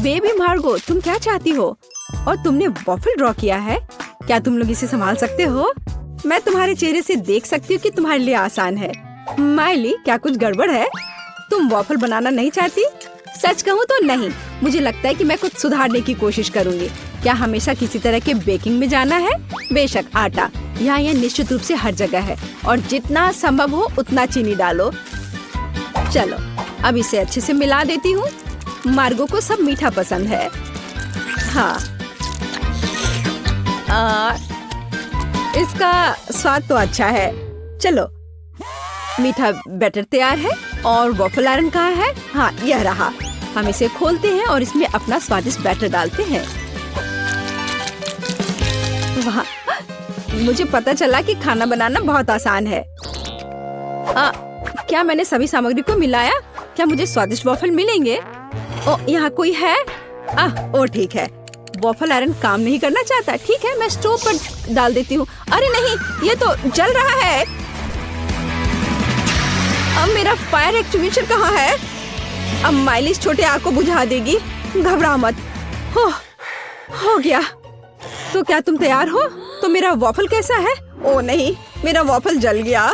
Baby मार्गो, तुम क्या चाहती हो? और तुमने वॉफल ड्रॉ किया है? क्या तुम लोग इसे संभाल सकते हो? मैं तुम्हारे चेहरे से देख सकती हूँ कि तुम्हारे लिए आसान है। माइली, क्या कुछ गड़बड़ है? तुम वॉफल बनाना नहीं चाहती? सच कहूँ तो नहीं। मुझे लगता है कि मैं कुछ सुधारने की कोशिश करूँगी। क्या हमेशा किसी तरह के बेकिंग में जाना है? बेशक, आटा यहाँ निश्चित रूप से हर जगह है और जितना संभव हो उतना चीनी डालो। चलो, अब इसे अच्छे से मिला देती हूँ। मार्गो को सब मीठा पसंद है। हाँ, इसका स्वाद तो अच्छा है। चलो, मीठा बैटर तैयार है और वॉफल आयरन कहाँ है? हाँ, यह रहा। हम इसे खोलते हैं और इसमें अपना स्वादिष्ट बैटर डालते हैं। वाह, मुझे पता चला कि खाना बनाना बहुत आसान है। क्या मैंने सभी सामग्री को मिलाया? क्या मुझे स्वादिष्ट वॉफल मिलेंगे? ओ, यहाँ कोई है? ओ ठीक है। वॉफल आयरन काम नहीं करना चाहता। ठीक है, मैं स्टोव पर डाल देती हूँ। अरे नहीं, ये तो जल रहा है। अब मेरा फायर एक्सटिंग्विशर कहाँ है? अब माइली इस छोटे आग को बुझा देगी। घबरा मत। हो गया। तो क्या तुम तैयार हो? तो मेरा वॉफल कैसा है? ओ नहीं, मेरा वॉफल जल गया।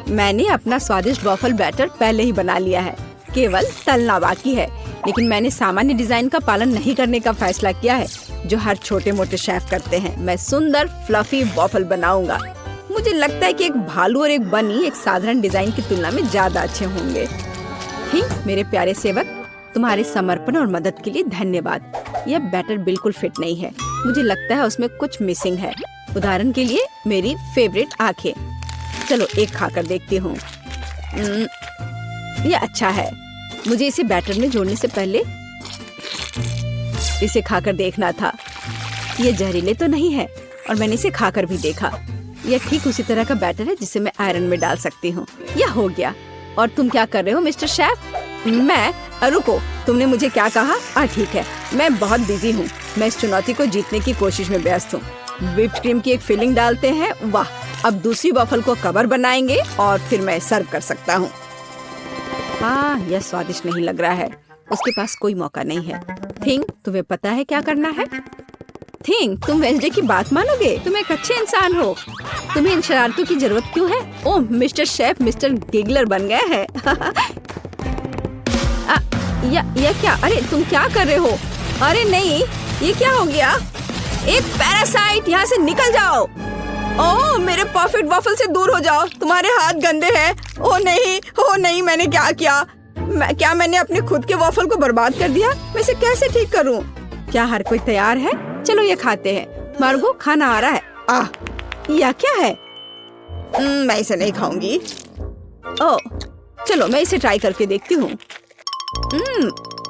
मैंने अपना स्वादिष्ट वॉफल बैटर पहले ही बना लिया है, केवल तलना बाकी है। लेकिन मैंने सामान्य डिजाइन का पालन नहीं करने का फैसला किया है, जो हर छोटे मोटे शेफ करते हैं। मैं सुंदर फ्लफी वॉफल बनाऊंगा। मुझे लगता है कि एक भालू और एक बनी एक साधारण डिजाइन की तुलना में ज्यादा अच्छे होंगे। मेरे प्यारे सेवक, तुम्हारे समर्पण और मदद के लिए धन्यवाद। यह बैटर बिल्कुल फिट नहीं है। मुझे लगता है उसमें कुछ मिसिंग है। उदाहरण के लिए मेरी फेवरेट आंखें। चलो, एक खाकर देखती हूँ। यह अच्छा है। मुझे इसे बैटर में जोड़ने से पहले इसे खाकर देखना था। यह जहरीले तो नहीं है और मैंने इसे खाकर भी देखा। यह ठीक उसी तरह का बैटर है जिसे मैं आयरन में डाल सकती हूँ। यह हो गया। और तुम क्या कर रहे हो मिस्टर शेफ? मैं? रुको, तुमने मुझे क्या कहा? ठीक है, मैं बहुत बिजी हूँ। मैं इस चुनौती को जीतने की कोशिश में व्यस्त हूँ। व्हिप्ड क्रीम की एक फिलिंग डालते हैं। वाह, अब दूसरी वॉफल को कवर बनाएंगे और फिर मैं सर्व कर सकता हूँ। हाँ, यह स्वादिष्ट नहीं लग रहा है। उसके पास कोई मौका नहीं है। थिंग, तुम्हें पता है क्या करना है? थिंग, तुम वेंसडे की बात मानोगे? तुम एक अच्छे इंसान हो। तुम्हें इन शरारतों की जरूरत क्यों है? ओह, मिस्टर शेफ मिस्टर गिगलर बन गए हैं। या क्या? अरे तुम क्या कर रहे हो? अरे नहीं, ये क्या हो गया? एक पैरासाइट, यहाँ से निकल जाओ। ओह, मेरे परफेक्ट वॉफल से दूर हो जाओ। तुम्हारे हाथ गंदे हैं। ओह नहीं, मैंने क्या किया? क्या मैंने अपने खुद के वॉफल को बर्बाद कर दिया? मैं इसे कैसे ठीक करूं? क्या हर कोई तैयार है? चलो, ये खाते हैं। मार्गो, खाना आ रहा है। यह क्या है? मैं इसे नहीं खाऊंगी। ओह, चलो मैं इसे ट्राई करके देखती हूँ।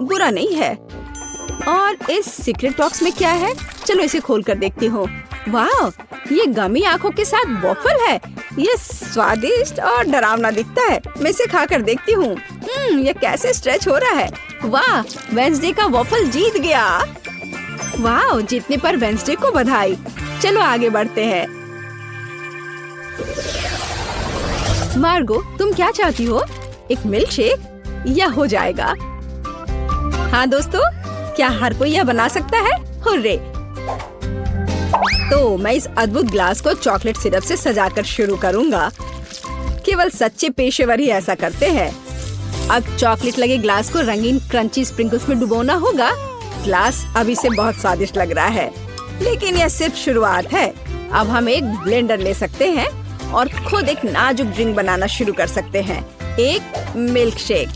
बुरा नहीं है। और इस सीक्रेट बॉक्स में क्या है? चलो इसे खोल कर देखती हूँ। वाह, ये गमी आंखों के साथ वॉफल है। ये स्वादिष्ट और डरावना दिखता है। मैं इसे खा कर देखती हूँ। ये कैसे स्ट्रेच हो रहा है। वाह, वेंसडे का वॉफल जीत गया। वाह, जीतने पर वेंसडे को बधाई। चलो आगे बढ़ते हैं। मार्गो, तुम क्या चाहती हो? एक मिल्क शेक? यह हो जाएगा। हाँ दोस्तों, क्या हर कोई यह बना सकता है? हुर्रे! तो मैं इस अद्भुत ग्लास को चॉकलेट सिरप से सजाकर शुरू करूंगा। केवल सच्चे पेशेवर ही ऐसा करते हैं। अब चॉकलेट लगे ग्लास को रंगीन क्रंची स्प्रिंकल्स में डुबोना होगा। ग्लास अभी से बहुत स्वादिष्ट लग रहा है, लेकिन यह सिर्फ शुरुआत है। अब हम एक ब्लेंडर ले सकते हैं और खुद एक नाजुक ड्रिंक बनाना शुरू कर सकते हैं। एक मिल्क शेक।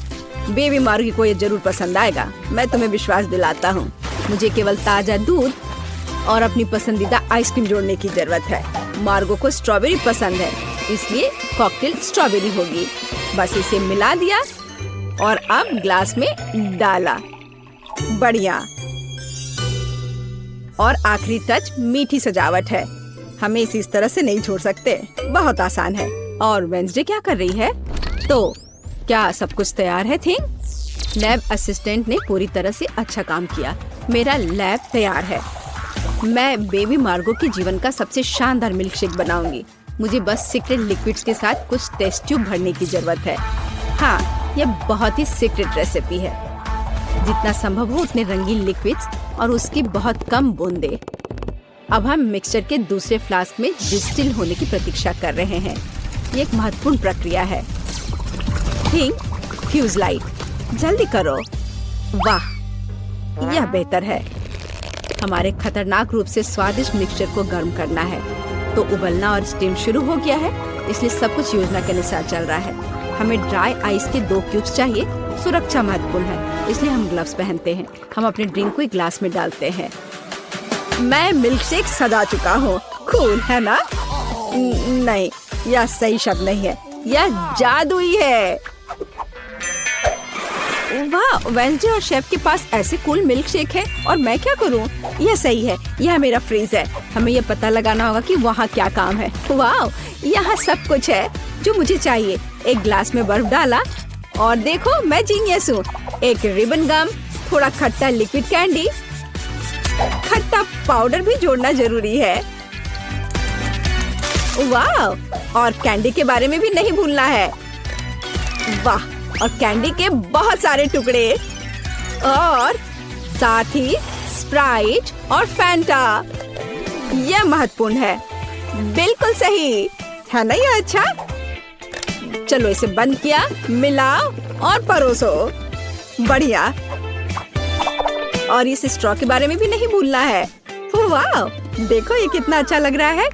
बेबी मार्गी को ये जरूर पसंद आएगा, मैं तुम्हें विश्वास दिलाता हूँ। मुझे केवल ताजा दूध और अपनी पसंदीदा आइसक्रीम जोड़ने की जरूरत है। मार्गो को स्ट्रॉबेरी पसंद है, इसलिए कॉकटेल स्ट्रॉबेरी होगी। बस इसे मिला दिया और अब ग्लास में डाला। बढ़िया। और आखिरी टच मीठी सजावट है। हमें इसे इस तरह से नहीं छोड़ सकते। बहुत आसान है। और वेंसडे क्या कर रही है? तो क्या सब कुछ तैयार है? थिंग, लैब असिस्टेंट ने पूरी तरह से अच्छा काम किया। मेरा लैब तैयार है। मैं बेबी मार्गो के जीवन का सबसे शानदार मिल्क शेक बनाऊंगी। मुझे बस सीक्रेट लिक्विड्स के साथ कुछ टेस्ट ट्यूब भरने की जरूरत है। हाँ, यह बहुत ही सीक्रेट रेसिपी है जितना संभव हो उतने रंगीन लिक्विड्स और उसकी बहुत कम बूंदें। अब हम मिक्सचर के दूसरे फ्लास्क में डिस्टिल होने की प्रतीक्षा कर रहे हैं। ये एक महत्वपूर्ण प्रक्रिया है। थिंक फ्यूज लाइट, जल्दी करो। वाह, यह बेहतर है। हमारे खतरनाक रूप से स्वादिष्ट मिक्सचर को गर्म करना है। तो उबलना और स्टीम शुरू हो गया है, इसलिए सब कुछ योजना के अनुसार चल रहा है। हमें ड्राई आइस के 2 क्यूब्स चाहिए। सुरक्षा महत्वपूर्ण है, इसलिए हम ग्लव्स पहनते हैं। हम अपने ड्रिंक को एक ग्लास में डालते हैं। मैं मिल्क शेक सजा चुका हूँ। कूल है ना? नहीं, यह सही शब्द नहीं है, यह जादुई है। वाह, वेंसडे और शेफ के पास ऐसे कूल मिल्क शेक है और मैं क्या करूं? यह सही है, यह मेरा फ्रीज है। हमें यह पता लगाना होगा कि वहाँ क्या काम है। वाह, यहाँ सब कुछ है जो मुझे चाहिए। एक ग्लास में बर्फ डाला और देखो मैं जीनियस हूँ। एक रिबन गम, थोड़ा खट्टा लिक्विड कैंडी, खट्टा पाउडर भी जोड़ना जरूरी है। वाह, और कैंडी के बारे में भी नहीं भूलना है। वाह, और कैंडी के बहुत सारे टुकड़े और साथ ही स्प्राइट और फैंटा। यह महत्वपूर्ण है। बिल्कुल सही है ना? यह अच्छा। चलो इसे बंद किया, मिलाओ और परोसो। बढ़िया। और इस स्ट्रॉ के बारे में भी नहीं भूलना है। वाह, देखो ये कितना अच्छा लग रहा है।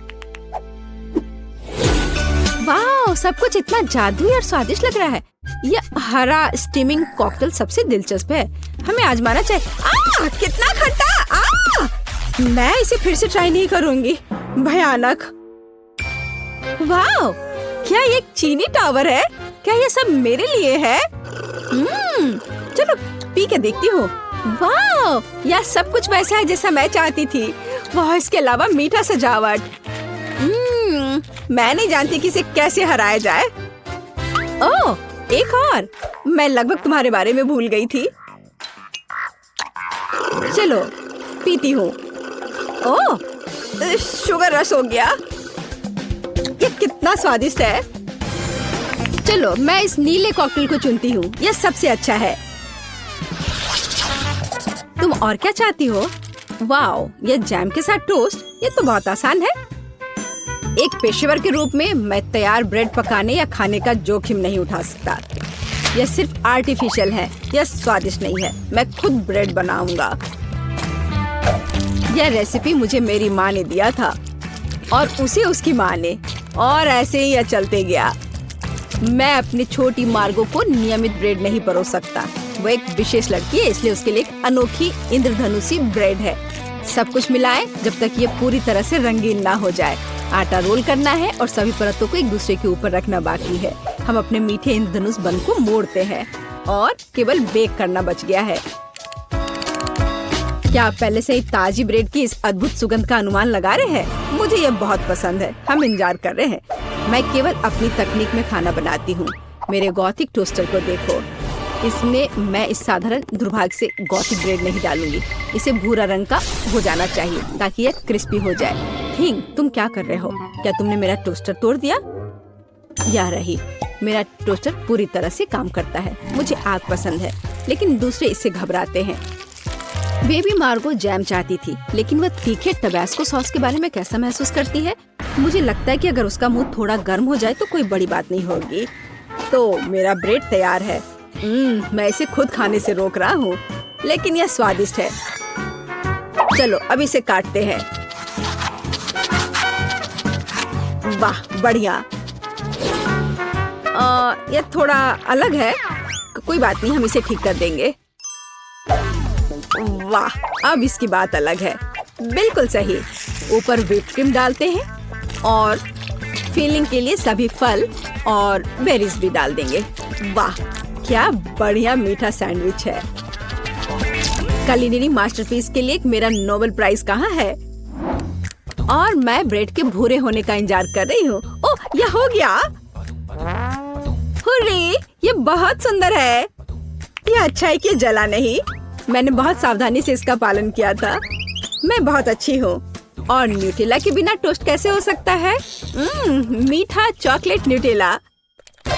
वाह, सब कुछ इतना जादुई और स्वादिष्ट लग रहा है। यह हरा स्टीमिंग कॉकटेल सबसे दिलचस्प है। हमें आजमाना चाहिए। कितना खट्टा! मैं इसे फिर से ट्राई नहीं करूंगी। भयानक। वाह, क्या ये एक चीनी टावर है? क्या ये सब मेरे लिए है? चलो पी के देखती हूँ। वाह, यह सब कुछ वैसा है जैसा मैं चाहती थी। वाह, इसके अलावा मीठा सजावट। मैं नहीं जानती कि इसे कैसे हराया जाए। ओह, एक और। मैं लगभग तुम्हारे बारे में भूल गई थी। चलो पीती हूँ। ओह, शुगर रश हो गया। ये कितना स्वादिष्ट है। चलो मैं इस नीले कॉकटेल को चुनती हूँ। यह सबसे अच्छा है। तुम और क्या चाहती हो? वाओ, यह जैम के साथ टोस्ट। ये तो बहुत आसान है। एक पेशेवर के रूप में मैं तैयार ब्रेड पकाने या खाने का जोखिम नहीं उठा सकता। यह सिर्फ आर्टिफिशियल है, यह स्वादिष्ट नहीं है। मैं खुद ब्रेड बनाऊंगा। यह रेसिपी मुझे मेरी माँ ने दिया था और उसे उसकी माँ ने, और ऐसे ही यह चलते गया। मैं अपनी छोटी मार्गो को नियमित ब्रेड नहीं परोस सकता। वो एक विशेष लड़की है, इसलिए उसके लिए एक अनोखी इंद्रधनुषी ब्रेड है। सब कुछ मिलाएं जब तक ये पूरी तरह से रंगीन ना हो जाए। आटा रोल करना है और सभी परतों को एक दूसरे के ऊपर रखना बाकी है। हम अपने मीठे इंद्रधनुष बन को मोड़ते हैं और केवल बेक करना बच गया है। क्या आप पहले से ही ताजी ब्रेड की इस अद्भुत सुगंध का अनुमान लगा रहे हैं? मुझे ये बहुत पसंद है। हम इंतजार कर रहे हैं। मैं केवल अपनी तकनीक में खाना बनाती हूँ। मेरे गॉथिक टोस्टर को देखो। इसमें मैं इस साधारण दुर्भाग्य से गॉथिक ब्रेड नहीं डालूंगी। इसे भूरा रंग का हो जाना चाहिए ताकि यह क्रिस्पी हो जाए। थिंग, तुम क्या कर रहे हो? क्या तुमने मेरा टोस्टर तोड़ दिया? या रही, मेरा टोस्टर पूरी तरह से काम करता है। मुझे आग पसंद है, लेकिन दूसरे इससे घबराते हैं। बेबी मार्गो जैम चाहती थी, लेकिन वह तीखे टबैस्को सॉस के बारे में कैसा महसूस करती है? मुझे लगता है कि अगर उसका मुंह थोड़ा गर्म हो जाए तो कोई बड़ी बात नहीं होगी। तो मेरा ब्रेड तैयार है। मैं इसे खुद खाने से रोक रहा हूँ, लेकिन यह स्वादिष्ट है। चलो अब इसे काटते हैं। वाह, बढ़िया। यह थोड़ा अलग है। कोई बात नहीं, हम इसे ठीक कर देंगे। वाह, अब इसकी बात अलग है। बिल्कुल सही। ऊपर व्हिप क्रीम डालते हैं और फिलिंग के लिए सभी फल और बेरीज भी डाल देंगे। वाह, क्या बढ़िया मीठा सैंडविच है। कुलिनरी मास्टरपीस के लिए मेरा नोबेल प्राइज कहाँ है? और मैं ब्रेड के भूरे होने का इंतजार कर रही हूँ। ओह, यह हो गया। हुर्रे, ये बहुत सुंदर है। यह अच्छा है कि जला नहीं। मैंने बहुत सावधानी से इसका पालन किया था। मैं बहुत अच्छी हूँ। और न्यूटेला के बिना टोस्ट कैसे हो सकता है? मीठा चॉकलेट न्यूटेला।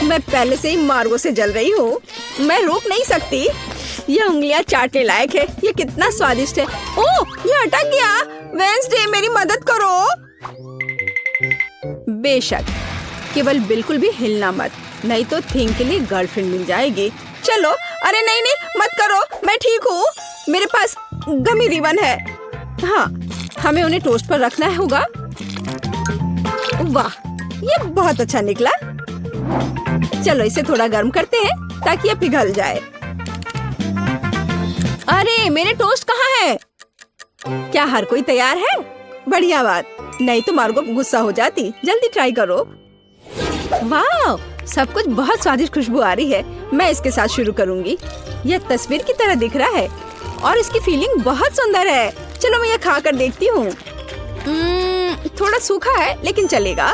मैं पहले से ही मार्गो से जल रही हूँ। मैं रोक नहीं सकती। ये उंगलियां चाटने लायक है। ये कितना स्वादिष्ट है। ओह, ये अटक गया। वेंसडे मेरी मदद करो। बेशक, केवल बिल्कुल भी हिलना मत, नहीं तो थिंग के लिए गर्लफ्रेंड मिल जाएगी। चलो। अरे नहीं नहीं, मत करो, मैं ठीक हूँ। मेरे पास गमी रिबन है। हाँ, हमें उन्हें टोस्ट पर रखना होगा। वाह, ये बहुत अच्छा निकला। चलो इसे थोड़ा गर्म करते हैं ताकि ये पिघल जाए। अरे मेरे टोस्ट कहाँ है? क्या हर कोई तैयार है? बढ़िया बात, नहीं तो मार्गो गुस्सा हो जाती। जल्दी ट्राई करो। वाह, सब कुछ बहुत स्वादिष्ट खुशबू आ रही है। मैं इसके साथ शुरू करूंगी। यह तस्वीर की तरह दिख रहा है और इसकी फीलिंग बहुत सुंदर है। चलो मैं यह खा कर देखती हूँ। थोड़ा सूखा है लेकिन चलेगा।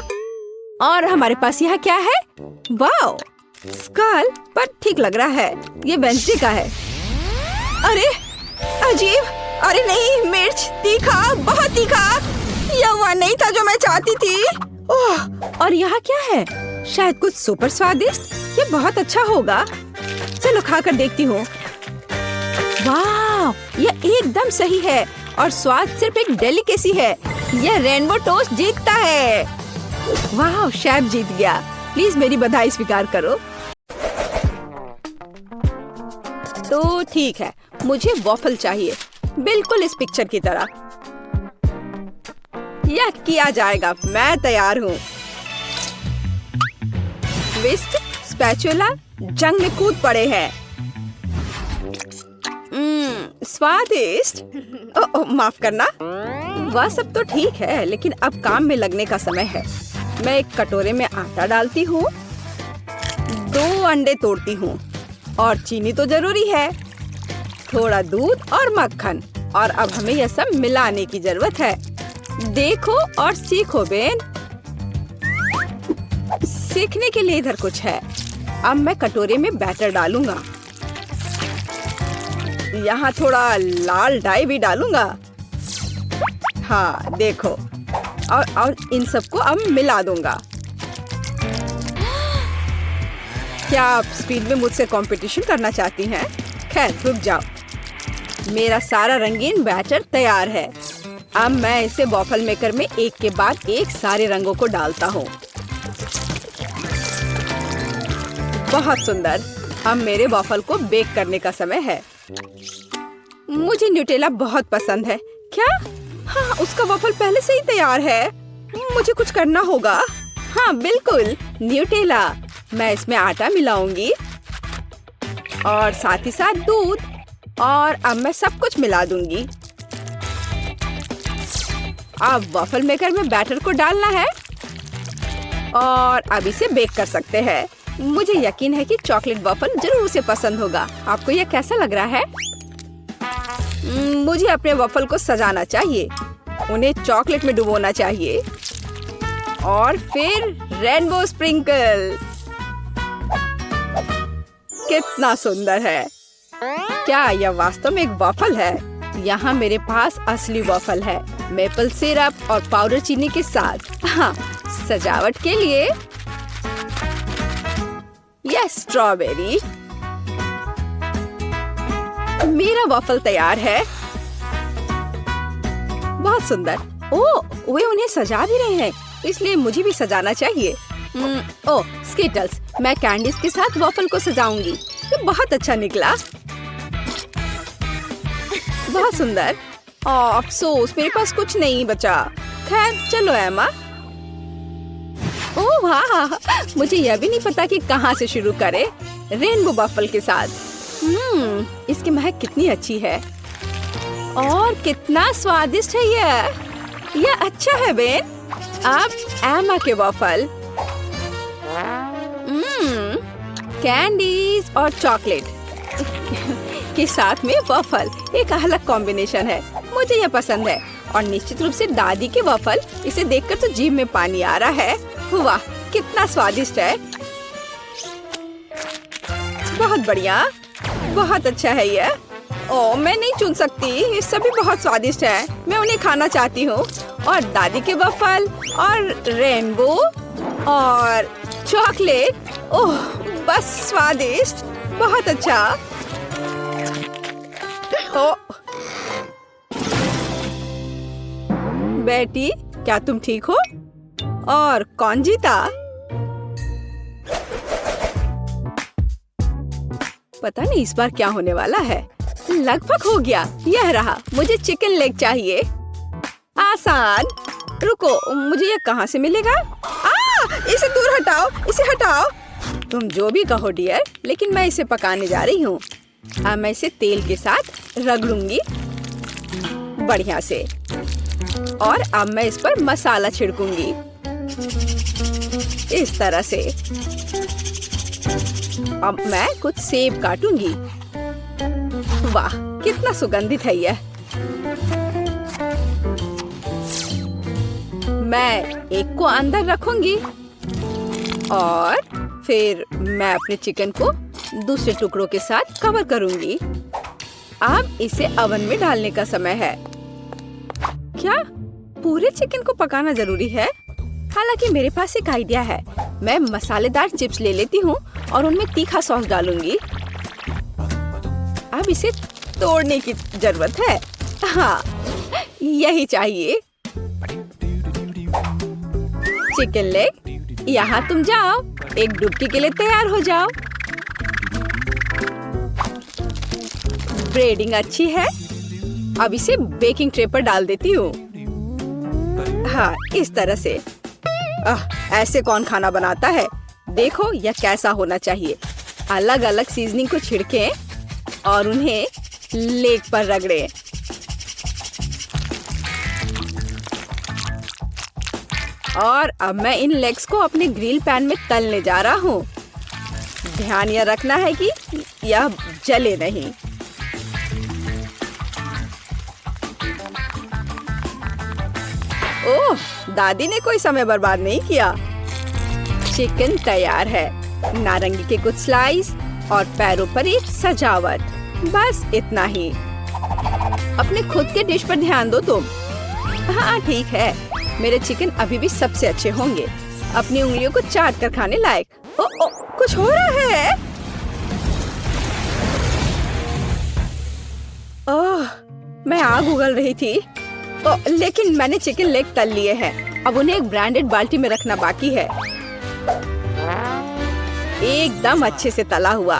और हमारे पास यहाँ क्या है? वाह, स्कल, पर ठीक लग रहा है। ये वेंसडे का है। अरे अजीब। अरे नहीं, मिर्च तीखा, बहुत तीखा। यह वह नहीं था जो मैं चाहती थी। ओह, और यहाँ क्या है? शायद कुछ सुपर स्वादिष्ट। ये बहुत अच्छा होगा। चलो खाकर देखती हूँ। वाह, यह एकदम सही है और स्वाद सिर्फ एक डेलिकेसी है। यह रेनबो टोस्ट जीतता है। वाह, शेफ जीत गया। प्लीज मेरी बधाई स्वीकार करो। तो ठीक है, मुझे वॉफल चाहिए, बिल्कुल इस पिक्चर की तरह। यह किया जाएगा, मैं तैयार हूँ। विस्क, स्पैचुला जंग में कूद पड़े हैं। स्वादिष्ट। माफ करना। वह सब तो ठीक है, लेकिन अब काम में लगने का समय है। मैं एक कटोरे में आटा डालती हूँ, 2 अंडे तोड़ती हूँ और चीनी तो जरूरी है, थोड़ा दूध और मक्खन। और अब हमें यह सब मिलाने की जरूरत है। देखो और सीखो बेन। सीखने के लिए इधर कुछ है। अब मैं कटोरे में बैटर डालूंगा। यहाँ थोड़ा लाल डाई भी डालूंगा। हाँ देखो, और इन सबको अब मिला दूंगा। क्या आप स्पीड में मुझसे कंपटीशन करना चाहती हैं? खैर रुक जाओ। मेरा सारा रंगीन बैटर तैयार है। अब मैं इसे वॉफल मेकर में एक के बाद एक सारे रंगों को डालता हूँ। बहुत सुंदर। अब मेरे वॉफल को बेक करने का समय है। मुझे न्यूटेला बहुत पसंद है। क्या? हाँ, उसका वॉफल पहले से ही तैयार है। मुझे कुछ करना होगा। हाँ बिल्कुल, न्यूटेला। मैं इसमें आटा मिलाऊंगी और साथ ही साथ दूध। और अब मैं सब कुछ मिला दूंगी। अब वॉफल मेकर में बैटर को डालना है और अब इसे बेक कर सकते हैं। मुझे यकीन है कि चॉकलेट वॉफल जरूर उसे पसंद होगा। आपको यह कैसा लग रहा है? मुझे अपने वॉफल को सजाना चाहिए, उन्हें चॉकलेट में डुबोना चाहिए और फिर रेनबो स्प्रिंकल। कितना सुंदर है। क्या यह वास्तव में एक वॉफल है? यहाँ मेरे पास असली वॉफल है, मेपल सिरप और पाउडर चीनी के साथ। हाँ, सजावट के लिए यह स्ट्रॉबेरी। मेरा वॉफल तैयार है। बहुत सुंदर। ओह, वे उन्हें सजा भी रहे हैं, इसलिए मुझे भी सजाना चाहिए। ओह, स्किटल्स। मैं कैंडीज के साथ वॉफल को सजाऊंगी। ये बहुत अच्छा निकला। बहुत सुंदर। अफसोस मेरे पास कुछ नहीं बचा। खैर चलो एमा। ओह वाह, मुझे यह भी नहीं पता कि कहाँ से शुरू करें। रेनबो वॉफल के साथ। इसकी महक कितनी अच्छी है और कितना स्वादिष्ट है यह अच्छा है बेन। अब एमा के वॉफल, कैंडीज और चॉकलेट के साथ में वॉफल एक अलग कॉम्बिनेशन है। मुझे यह पसंद है और निश्चित रूप से दादी के वॉफल। इसे देखकर तो जीभ में पानी आ रहा है। वाह, कितना स्वादिष्ट है। बहुत बढ़िया, बहुत अच्छा है यह। ओह, मैं नहीं चुन सकती, ये सभी बहुत स्वादिष्ट है। मैं उन्हें खाना चाहती हूँ। और दादी के वॉफल और रेनबो और चॉकलेट। ओह, बस स्वादिष्ट, बहुत अच्छा। ओ बेटी, क्या तुम ठीक हो? और कौन जीता? पता नहीं इस बार क्या होने वाला है। लगभग हो गया, यह रहा। मुझे चिकन लेग चाहिए। आसान। रुको, मुझे यह कहाँ से मिलेगा? इसे दूर हटाओ, इसे हटाओ। तुम जो भी कहो डियर, लेकिन मैं इसे पकाने जा रही हूँ। अब मैं इसे तेल के साथ रगड़ूंगी बढ़िया से, और अब मैं इस पर मसाला छिड़कूंगी इस तरह से। अब मैं कुछ सेब काटूंगी। वाह, कितना सुगंधित है यह। मैं एक को अंदर रखूंगी और फिर मैं अपने चिकन को दूसरे टुकड़ों के साथ कवर करूंगी। अब इसे ओवन में डालने का समय है। क्या पूरे चिकन को पकाना जरूरी है? हालांकि मेरे पास एक आइडिया है। मैं मसालेदार चिप्स ले लेती हूँ और उनमें तीखा सॉस डालूंगी। अब इसे तोड़ने की जरूरत है। हाँ, यही चाहिए। चिकन लेग, यहाँ तुम जाओ, एक डुबकी के लिए तैयार हो जाओ। ब्रेडिंग अच्छी है। अब इसे बेकिंग ट्रे पर डाल देती हूँ। हाँ, इस तरह से। ऐसे कौन खाना बनाता है? देखो यह कैसा होना चाहिए। अलग अलग सीजनिंग को छिड़कें और उन्हें लेग पर रगड़ें। और अब मैं इन लेग्स को अपने ग्रिल पैन में तलने जा रहा हूँ। ध्यान यह रखना है कि यह जले नहीं। ओह, दादी ने कोई समय बर्बाद नहीं किया। चिकन तैयार है। नारंगी के कुछ स्लाइस और पैरों पर एक सजावट। बस इतना ही। अपने खुद के डिश पर ध्यान दो तुम। हाँ ठीक है, मेरे चिकन अभी भी सबसे अच्छे होंगे। अपनी उंगलियों को चाट कर खाने लायक। ओ, कुछ हो रहा है। ओह, मैं आग उगल रही थी। लेकिन मैंने चिकन लेग तल लिए हैं। अब उन्हें एक ब्रांडेड बाल्टी में रखना बाकी है। एकदम अच्छे से तला हुआ,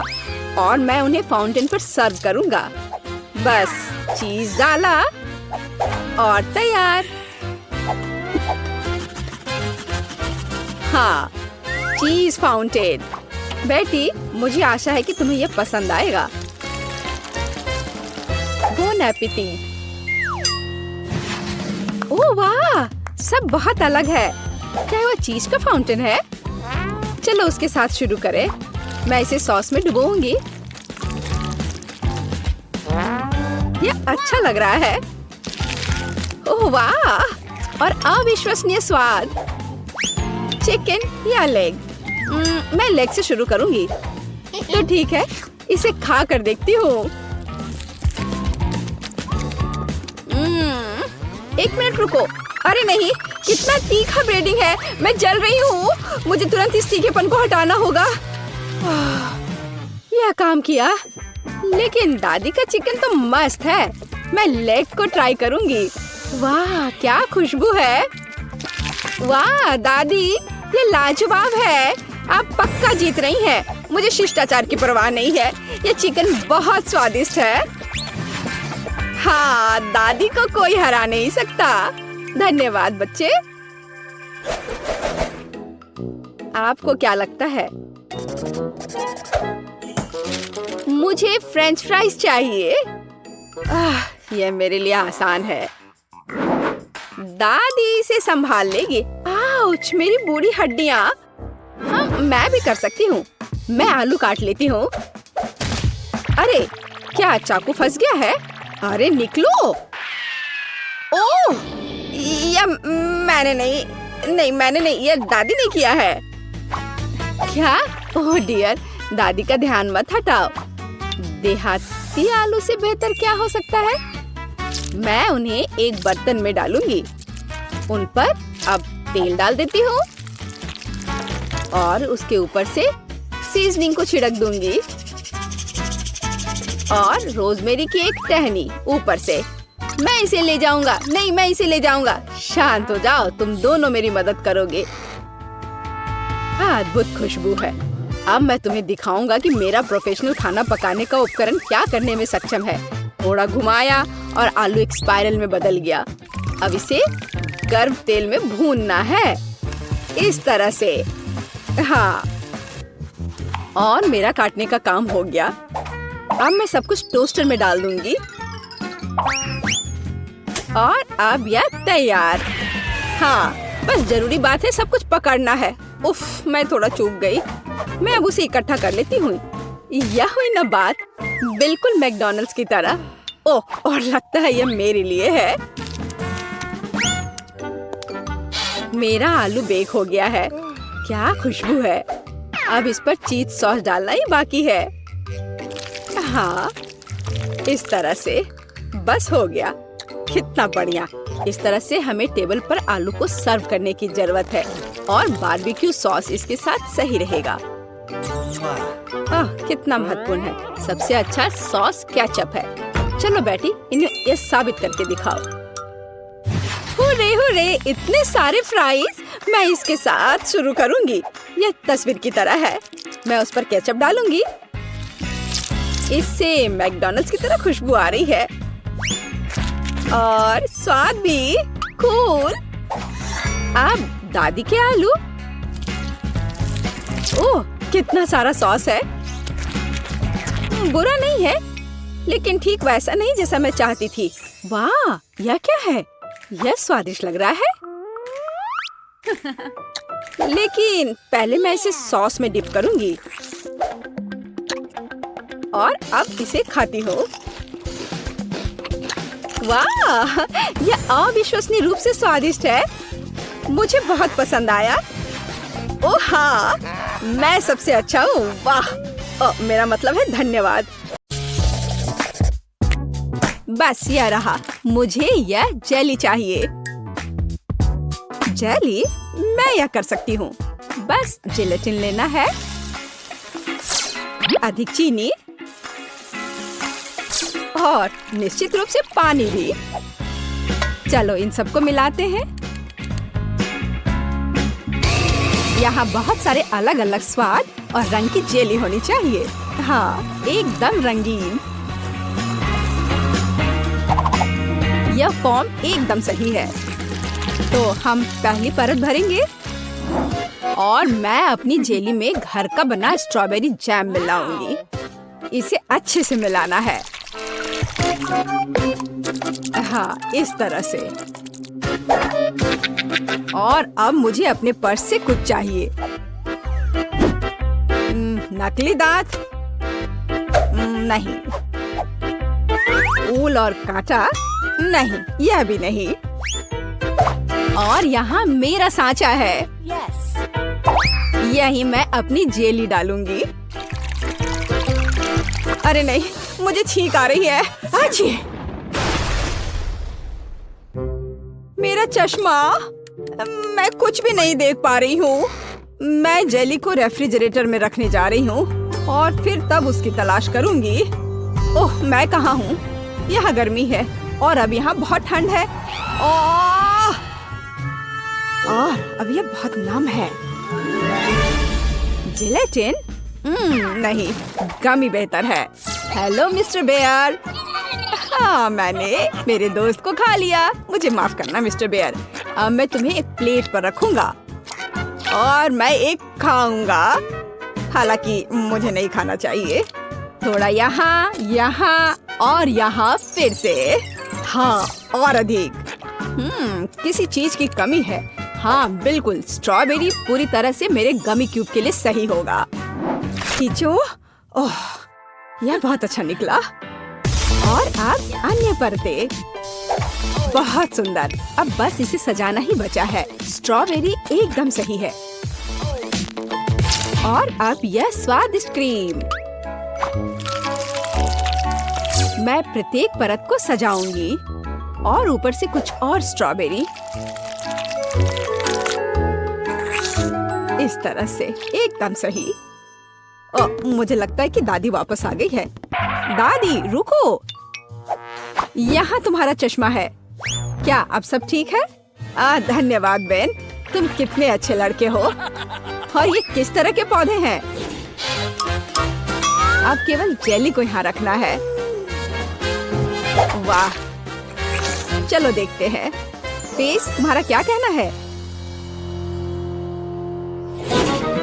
और मैं उन्हें फाउंटेन पर सर्व करूंगा। बस चीज डाला और तैयार। हाँ, चीज फाउंटेन। बेटी, मुझे आशा है कि तुम्हें यह पसंद आएगा। Bone appétit. ओह वाह, सब बहुत अलग है। क्या वो चीज का फाउंटेन है? चलो उसके साथ शुरू करें। मैं इसे सॉस में डुबोऊंगी। यह अच्छा लग रहा है। ओह वाह, और अविश्वसनीय स्वाद। चिकन या लेग? मैं लेग से शुरू करूंगी। तो ठीक है, इसे खा कर देखती हूँ। एक मिनट रुको। अरे नहीं, कितना तीखा ब्रेडिंग है। मैं जल रही हूँ। मुझे तुरंत इस तीखेपन को हटाना होगा। यह काम किया। लेकिन दादी का चिकन तो मस्त है। मैं लेग को ट्राई करूंगी। वाह, क्या खुशबू है। वाह दादी, ये लाजवाब है। आप पक्का जीत रही हैं। मुझे शिष्टाचार की परवाह नहीं है। ये चिकन बहुत स्वादिष्ट है। हाँ, दादी को कोई हरा नहीं सकता। धन्यवाद बच्चे। आपको क्या लगता है? मुझे फ्रेंच फ्राइज चाहिए। यह मेरे लिए आसान है। दादी इसे संभाल लेगी। आउच, मेरी बूढ़ी हड्डियां। हाँ, मैं भी कर सकती हूँ। मैं आलू काट लेती हूँ। अरे, क्या चाकू फंस गया है? अरे निकलो। ओह, यह मैंने नहीं, यह दादी ने किया है। क्या? ओह डियर, दादी का ध्यान मत हटाओ। देहाती आलू से बेहतर क्या हो सकता है? मैं उन्हें एक बर्तन में डालूंगी। उन पर अब तेल डाल देती हूँ और उसके ऊपर से सीजनिंग को छिड़क दूंगी और रोजमेरी की एक टहनी ऊपर से। मैं इसे ले जाऊंगा, नहीं मैं इसे ले जाऊंगा। शांत हो जाओ, तुम दोनों मेरी मदद करोगे। अद्भुत खुशबू है। अब मैं तुम्हें दिखाऊंगा कि मेरा प्रोफेशनल खाना पकाने का उपकरण क्या करने में सक्षम है। थोड़ा घुमाया और आलू एक स्पाइरल में बदल गया। अब इसे गर्म तेल में भूनना है, इस तरह से। हाँ, और मेरा काटने का काम हो गया। अब मैं सब कुछ टोस्टर में डाल दूंगी और अब यह तैयार। हाँ, बस जरूरी बात है सब कुछ पकड़ना है। उफ, मैं थोड़ा चूक गई। मैं अब उसे इकट्ठा कर लेती हूँ। यह हुई ना बात, बिल्कुल मैकडॉनल्ड्स की तरह। ओह, और लगता है यह मेरे लिए है। मेरा आलू बेक हो गया है। क्या खुशबू है। अब इस पर चीज सॉस डालना ही बाकी है। हाँ, इस तरह से बस हो गया। कितना बढ़िया। इस तरह से हमें टेबल पर आलू को सर्व करने की जरूरत है और बारबेक्यू सॉस इसके साथ सही रहेगा। कितना महत्वपूर्ण है। सबसे अच्छा सॉस केचप है। चलो बेटी, इन्हें ये साबित करके दिखाओ। हुर्रे हुर्रे, इतने सारे फ्राइज। मैं इसके साथ शुरू करूंगी। यह तस्वीर की तरह है। मैं उस पर केचप डालूंगी। इससे मैकडॉनल्ड्स की तरह खुशबू आ रही है और स्वाद भी कूल। अब दादी के आलू। ओह, कितना सारा सॉस है। बुरा नहीं है, लेकिन ठीक वैसा नहीं जैसा मैं चाहती थी। वाह, यह क्या है। यह स्वादिष्ट लग रहा है। लेकिन पहले मैं इसे सॉस में डिप करूंगी और अब इसे खाती हूँ। वाह, यह अविश्वसनीय रूप से स्वादिष्ट है। मुझे बहुत पसंद आया। ओह हाँ, मैं सबसे अच्छा हूँ। वाह, मेरा मतलब है धन्यवाद। बस यह रहा। मुझे यह जेली चाहिए। जेली मैं यह कर सकती हूँ। बस जेलेटिन लेना है, अधिक चीनी और निश्चित रूप से पानी भी। चलो इन सबको मिलाते हैं। यहाँ बहुत सारे अलग अलग स्वाद और रंग की जेली होनी चाहिए। हाँ, एकदम रंगीन। यह फॉर्म एकदम सही है। तो हम पहली परत भरेंगे और मैं अपनी जेली में घर का बना स्ट्रॉबेरी जैम मिलाऊंगी। इसे अच्छे से मिलाना है। हाँ, इस तरह से। और अब मुझे अपने पर्स से कुछ चाहिए। नकली दांत नहीं, ऊल और कांटा नहीं, यह भी नहीं। और यहाँ मेरा सांचा है। यही मैं अपनी जेली डालूंगी। अरे नहीं, मुझे छींक आ रही है। अच्छी, मेरा चश्मा। मैं कुछ भी नहीं देख पा रही हूँ। मैं जेली को रेफ्रिजरेटर में रखने जा रही हूँ और फिर तब उसकी तलाश करूंगी। ओह, मैं कहाँ हूँ। यहाँ गर्मी है और अब यहाँ बहुत ठंड है। और अब यह बहुत नम है। जिलेटिन? नहीं, गमी बेहतर है। Hello mister Bear. हाँ, मैंने मेरे दोस्त को खा लिया। मुझे माफ करना मिस्टर बेयर। अब मैं तुम्हें एक प्लेट पर रखूंगा और मैं एक खाऊंगा। हालांकि मुझे नहीं खाना चाहिए। थोड़ा यहाँ, यहाँ और यहाँ फिर से। हाँ, और अधिक। किसी चीज की कमी है। हाँ बिल्कुल, स्ट्रॉबेरी पूरी तरह से मेरे गमी क्यूब के लिए सही होगा। खींचो। ओह, यह बहुत अच्छा निकला। और अब अन्य परतें। बहुत सुंदर। अब बस इसे सजाना ही बचा है। स्ट्रॉबेरी एकदम सही है। और अब यह स्वादिष्ट क्रीम। मैं प्रत्येक परत को सजाऊंगी और ऊपर से कुछ और स्ट्रॉबेरी। इस तरह से एकदम सही। मुझे लगता है कि दादी वापस आ गई है। दादी रुको, यहाँ तुम्हारा चश्मा है। क्या अब सब ठीक है? धन्यवाद बेन, तुम कितने अच्छे लड़के हो। और ये किस तरह के पौधे हैं? अब केवल जेली को यहाँ रखना है। वाह, चलो देखते हैं। पेस, तुम्हारा क्या कहना है?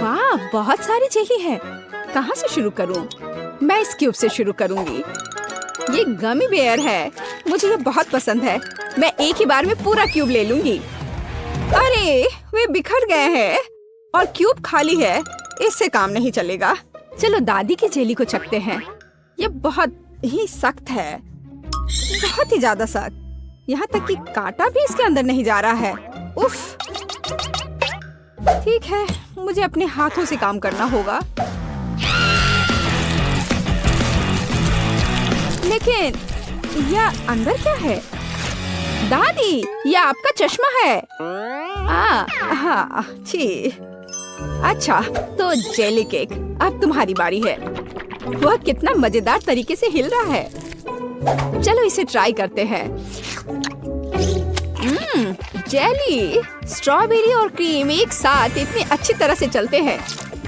वाह, बहुत सारी जेली है। कहाँ से शुरू करूँ? मैं इस क्यूब से शुरू करूँगी। ये गमी बेयर है, मुझे ये बहुत पसंद है। मैं एक ही बार में पूरा क्यूब ले लूंगी। अरे, वे बिखर गए हैं और क्यूब खाली है। इससे काम नहीं चलेगा। चलो दादी की जेली को चखते हैं। ये बहुत ही सख्त है, बहुत ही ज्यादा सख्त। यहाँ तक कि कांटा भी इसके अंदर नहीं जा रहा है। उफ। ठीक है, मुझे अपने हाथों से काम करना होगा। लेकिन यह अंदर क्या है? दादी, यह आपका चश्मा है। हाँ, छी। अच्छा, तो जेली केक, अब तुम्हारी बारी है। वह कितना मजेदार तरीके से हिल रहा है। चलो इसे ट्राई करते हैं। जेली, स्ट्रॉबेरी और क्रीम एक साथ इतनी अच्छी तरह से चलते हैं।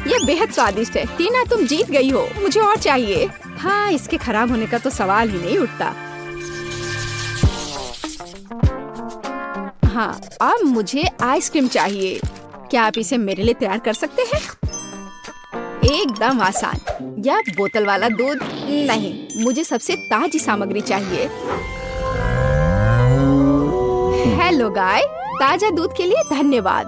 ये बेहद स्वादिष्ट है। टीना, तुम जीत गई हो। मुझे और चाहिए। हाँ, इसके खराब होने का तो सवाल ही नहीं उठता। हाँ, अब मुझे आइसक्रीम चाहिए। क्या आप इसे मेरे लिए तैयार कर सकते हैं? एकदम आसान। या बोतल वाला दूध? नहीं, मुझे सबसे ताजी सामग्री चाहिए। हेलो गाय, ताजा दूध के लिए धन्यवाद।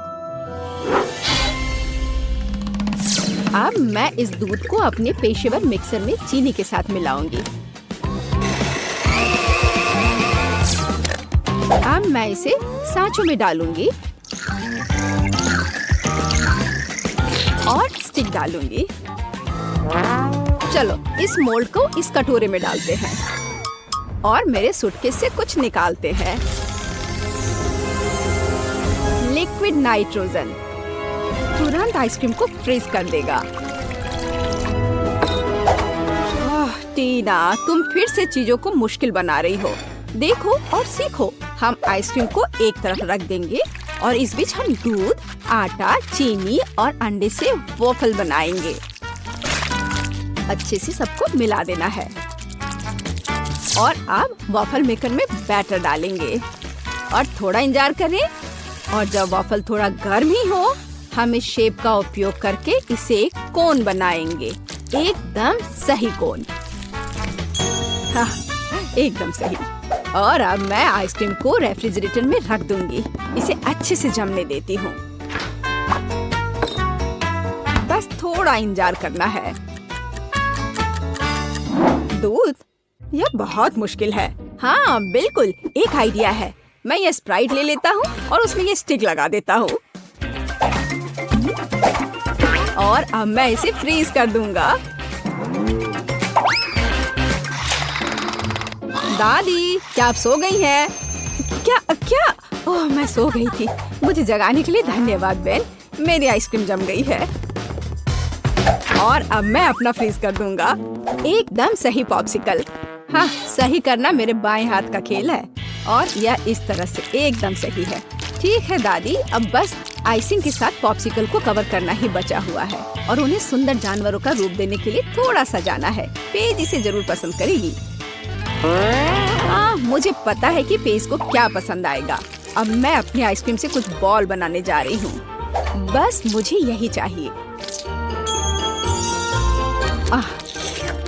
अब मैं इस दूध को अपने पेशेवर मिक्सर में चीनी के साथ मिलाऊंगी। अब मैं इसे सांचों में डालूंगी और स्टिक डालूंगी। चलो इस मोल्ड को इस कटोरे में डालते हैं और मेरे सूटकेस से कुछ निकालते हैं। लिक्विड नाइट्रोजन तुरंत आइसक्रीम को फ्रीज कर देगा। टीना, तुम फिर से चीजों को मुश्किल बना रही हो। देखो और सीखो। हम आइसक्रीम को एक तरफ रख देंगे और इस बीच हम दूध, आटा, चीनी और अंडे से वॉफल बनाएंगे। अच्छे से सबको मिला देना है और अब वॉफल मेकर में बैटर डालेंगे और थोड़ा इंतजार करें। और जब वॉफल थोड़ा गर्म ही हो, हम इस शेप का उपयोग करके इसे एक कोन बनाएंगे। एकदम सही कोन। हाँ, एकदम सही। और अब मैं आइसक्रीम को रेफ्रिजरेटर में रख दूंगी। इसे अच्छे से जमने देती हूँ। बस थोड़ा इंतजार करना है। दूध? यह बहुत मुश्किल है। हाँ बिल्कुल, एक आइडिया है। मैं ये स्प्राइट ले लेता हूँ और उसमें ये स्टिक लगा देता हूँ और अब मैं इसे फ्रीज कर दूंगा। दादी, क्या आप सो गई हैं? क्या? ओह, मैं सो गई थी। मुझे जगाने के लिए धन्यवाद बेन। मेरी आइसक्रीम जम गई है और अब मैं अपना फ्रीज कर दूंगा। एकदम सही पॉप्सिकल। हाँ, सही करना मेरे बाएं हाथ का खेल है और यह इस तरह से एकदम सही है। ठीक है दादी, अब बस आइसिंग के साथ पॉप्सिकल को कवर करना ही बचा हुआ है और उन्हें सुंदर जानवरों का रूप देने के लिए थोड़ा सजाना है। पेज इसे जरूर पसंद करेगी। हाँ, मुझे पता है कि पेज को क्या पसंद आएगा। अब मैं अपनी आइसक्रीम से कुछ बॉल बनाने जा रही हूँ। बस मुझे यही चाहिए।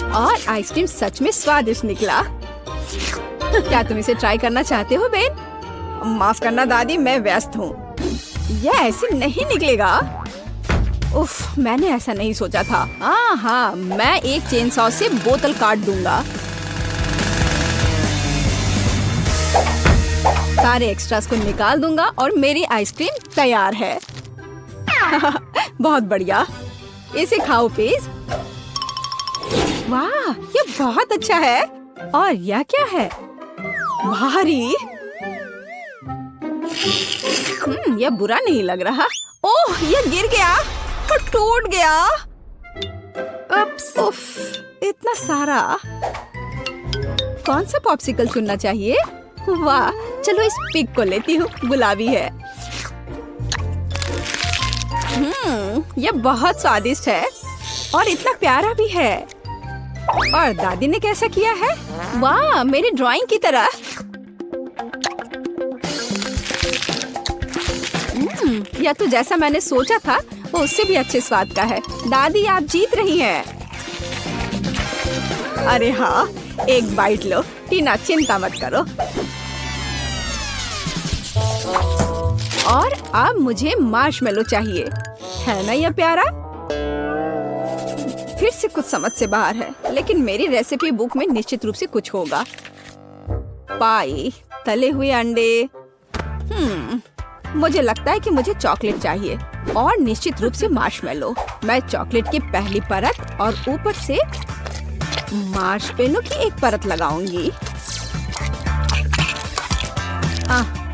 और आइसक्रीम सच में स्वादिष्ट निकला। क्या तुम इसे ट्राई करना चाहते हो बेन? माफ करना दादी, मैं व्यस्त हूँ। यह ऐसे नहीं निकलेगा। उफ, मैंने ऐसा नहीं सोचा था। हाँ, मैं एक चेन सॉ से बोतल काट दूंगा। सारे एक्स्ट्रास को निकाल दूंगा और मेरी आइसक्रीम तैयार है। बहुत बढ़िया, इसे खाओ प्लीज। वाह, ये बहुत अच्छा है। और यह क्या है? भारी। यह बुरा नहीं लग रहा। ओह, यह गिर गया और टूट गया। उफ, इतना सारा। कौन सा पॉप्सिकल चुनना चाहिए? वाह, चलो इस पिग को लेती हूँ, गुलाबी है। ये बहुत स्वादिष्ट है और इतना प्यारा भी है। और दादी ने कैसा किया है? वाह, मेरी ड्राइंग की तरह। यह तो जैसा मैंने सोचा था वो उससे भी अच्छे स्वाद का है। दादी, आप जीत रही हैं। अरे हाँ, एक बाइट लो। टीना, चिंता मत करो। और अब मुझे मार्शमेलो चाहिए, है ना यह प्यारा? फिर से कुछ समझ से बाहर है, लेकिन मेरी रेसिपी बुक में निश्चित रूप से कुछ होगा। पाई, तले हुए अंडे। मुझे लगता है कि मुझे चॉकलेट चाहिए और निश्चित रूप से मार्शमेलो। मैं चॉकलेट की पहली परत और ऊपर से मार्शमेलो की एक परत लगाऊंगी।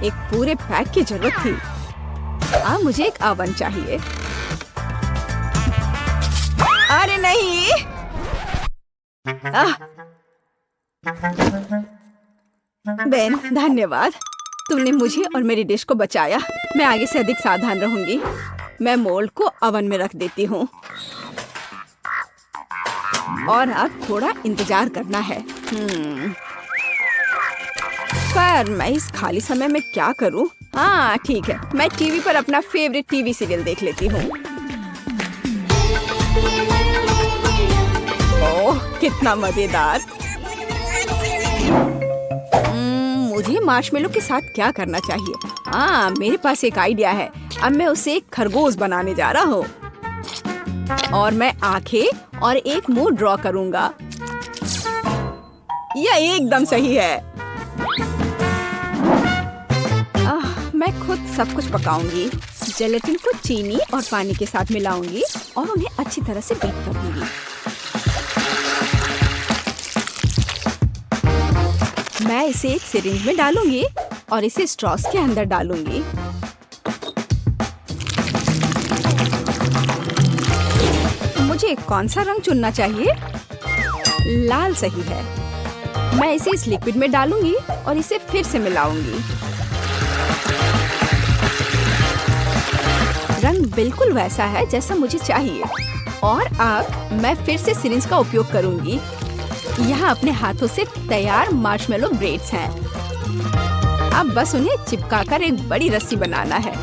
एक पूरे पैक की जरूरत थी। अब मुझे एक ओवन चाहिए। अरे नहीं! बेन, धन्यवाद। तुमने मुझे और मेरी डिश को बचाया। मैं आगे से अधिक सावधान रहूंगी। मैं मोल्ड को ओवन में रख देती हूँ और अब थोड़ा इंतजार करना है। पर मैं इस खाली समय में क्या करूँ? हाँ ठीक है, मैं टीवी पर अपना फेवरेट टीवी सीरियल देख लेती हूँ। ओह, कितना मजेदार। मुझे मार्शमेलो के साथ क्या करना चाहिए? हाँ, मेरे पास एक आइडिया है। अब मैं उसे एक खरगोश बनाने जा रहा हूँ और मैं आंखें और एक मुंह ड्रॉ करूँगा। यह एकदम सही है। मैं खुद सब कुछ पकाऊंगी। जेलेटिन को चीनी और पानी के साथ मिलाऊंगी और उन्हें अच्छी तरह से बीट करूंगी। मैं इसे एक सिरिंज में डालूंगी और इसे स्ट्रॉस के अंदर डालूंगी। मुझे कौन सा रंग चुनना चाहिए? लाल सही है। मैं इसे इस लिक्विड में डालूंगी और इसे फिर से मिलाऊंगी। रंग बिल्कुल वैसा है जैसा मुझे चाहिए। और अब मैं फिर से सिरिंज का उपयोग करूंगी। यहाँ अपने हाथों से तैयार मार्शमेलो ब्रेड्स हैं। अब बस उन्हें चिपकाकर एक बड़ी रस्सी बनाना है।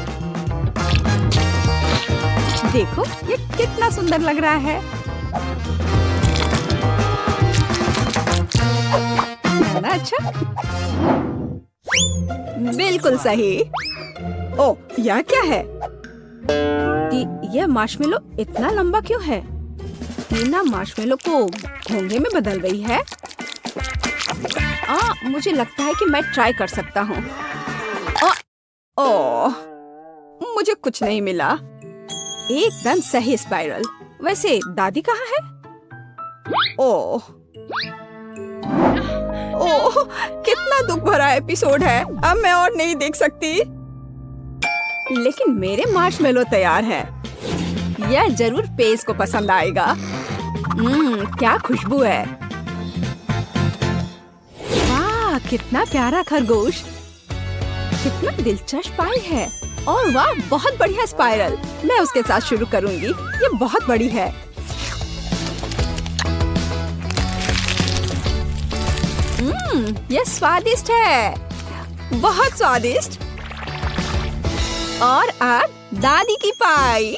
देखो, ये कितना सुंदर लग रहा है। है ना अच्छा? बिल्कुल सही। ओह, यह क्या है? यह मार्शमेलो इतना लंबा क्यों है? टीना मार्शमेलो को घोंघे में बदल रही है। मुझे लगता है कि मैं ट्राई कर सकता हूँ। ओह, मुझे कुछ नहीं मिला। एकदम सही स्पाइरल। वैसे दादी कहाँ है? ओह, कितना दुख भरा एपिसोड है। अब मैं और नहीं देख सकती। लेकिन मेरे मार्शमेलो तैयार है। यह जरूर पेज को पसंद आएगा। क्या खुशबू है। वाह, कितना प्यारा खरगोश। कितना दिलचस्प पाई है। और वाह, बहुत बढ़िया स्पाइरल। मैं उसके साथ शुरू करूंगी। ये बहुत बड़ी है। यह स्वादिष्ट है, बहुत स्वादिष्ट। और अब दादी की पाई।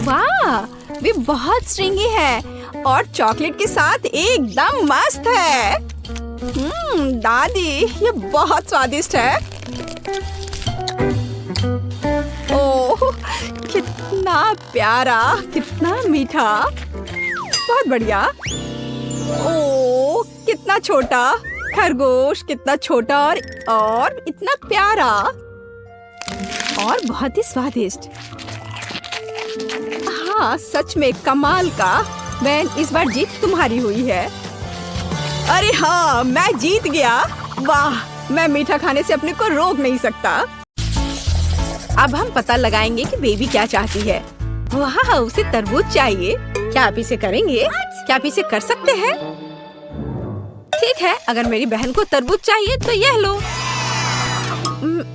वाह, वे बहुत स्ट्रिंगी है और चॉकलेट के साथ एकदम मस्त है। दादी, ये बहुत स्वादिष्ट है। ओह, कितना प्यारा, कितना मीठा, बहुत बढ़िया। ओह, कितना छोटा खरगोश, कितना छोटा और इतना प्यारा और बहुत ही स्वादिष्ट। हाँ, सच में कमाल का। बेन, इस बार जीत तुम्हारी हुई है। अरे हाँ, मैं जीत गया। वाह, मैं मीठा खाने से अपने को रोक नहीं सकता। अब हम पता लगाएंगे कि बेबी क्या चाहती है। वाह, उसे तरबूज चाहिए। क्या आप इसे करेंगे? क्या आप इसे कर सकते हैं? ठीक है, अगर मेरी बहन को तरबूज चाहिए तो यह लो।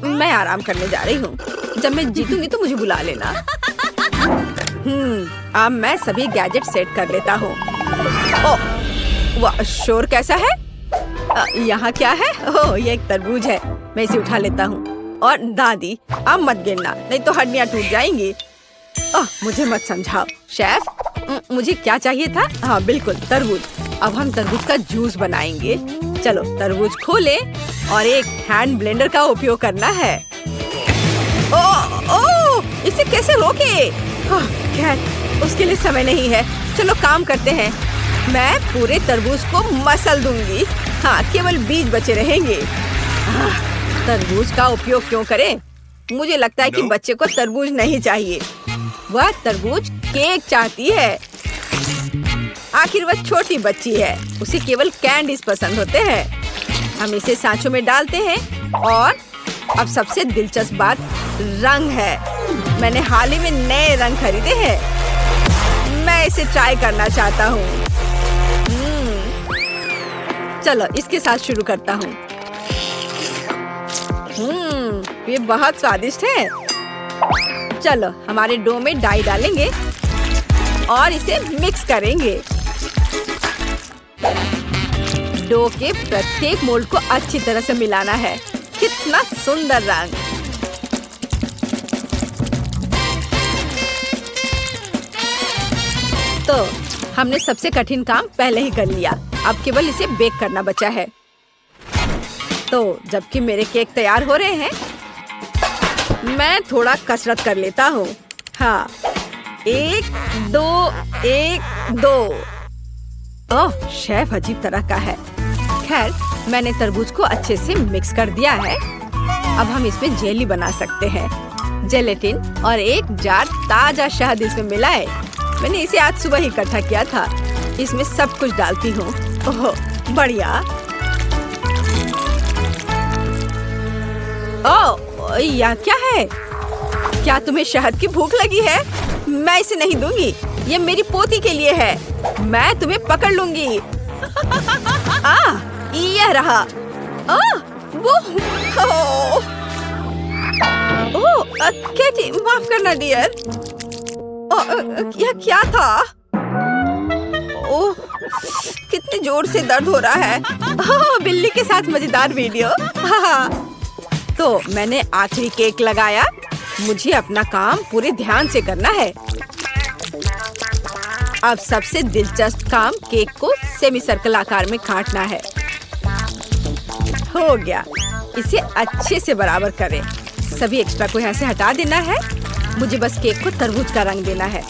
मैं आराम करने जा रही हूँ। जब मैं जीतूंगी तो मुझे बुला लेना। अब मैं सभी गैजेट सेट कर लेता हूँ। ओह, वाह, शोर कैसा है? यहाँ क्या है? ओह, ये एक तरबूज है। मैं इसे उठा लेता हूँ। और दादी, अब मत गिरना, नहीं तो हड्डियाँ टूट जाएंगी। मुझे मत समझाओ। शेफ, मुझे क्या चाहिए था? हाँ बिल्कुल, तरबूज। अब हम तरबूज का जूस बनाएंगे। चलो तरबूज खोले और एक हैंड ब्लेंडर का उपयोग करना है। ओह, इसे कैसे रोके? खैर, उसके लिए समय नहीं है। चलो काम करते हैं। मैं पूरे तरबूज को मसल दूंगी। हाँ, केवल बीज बचे रहेंगे। तरबूज का उपयोग क्यों करें? मुझे लगता है कि बच्चे को तरबूज नहीं चाहिए। वह तरबूज केक चाहती है। आखिर वह छोटी बच्ची है, उसे केवल कैंडीज पसंद होते हैं। हम इसे सांचों में डालते हैं और अब सबसे दिलचस्प बात रंग है। मैंने हाल ही में नए रंग खरीदे हैं। मैं इसे ट्राई करना चाहता हूँ। चलो इसके साथ शुरू करता हूँ। ये बहुत स्वादिष्ट है। चलो हमारे डो में डाई डालेंगे और इसे मिक्स करेंगे। डो के प्रत्येक मोल्ड को अच्छी तरह से मिलाना है। कितना सुंदर रंग। तो हमने सबसे कठिन काम पहले ही कर लिया। अब केवल इसे बेक करना बचा है। तो जबकि मेरे केक तैयार हो रहे हैं, मैं थोड़ा कसरत कर लेता हूँ। हाँ, 1 2 1 2। ओह, शेफ अजीब तरह का है। खैर, मैंने तरबूज को अच्छे से मिक्स कर दिया है। अब हम इसमें जेली बना सकते हैं। जेलेटिन और एक जार ताजा शहद इसमें मिलाए। मैंने इसे आज सुबह ही इकट्ठा किया था। इसमें सब कुछ डालती हूँ। ओह, बढ़िया। ओह, यह क्या है? क्या तुम्हें शहद की भूख लगी है? मैं इसे नहीं दूंगी। ये मेरी पोती के लिए है। मैं तुम्हें पकड़ लूंगी। यह रहा। केटी, माफ करना डियर। यह क्या था? ओह, कितने जोर से दर्द हो रहा है। बिल्ली के साथ मजेदार वीडियो। तो मैंने आखिरी केक लगाया। मुझे अपना काम पूरे ध्यान से करना है। अब सबसे दिलचस्प काम केक को सेमी सर्कल आकार में काटना है। हो गया। इसे अच्छे से बराबर करें। सभी एक्स्ट्रा को यहाँ से हटा देना है। मुझे बस केक को तरबूज का रंग देना है।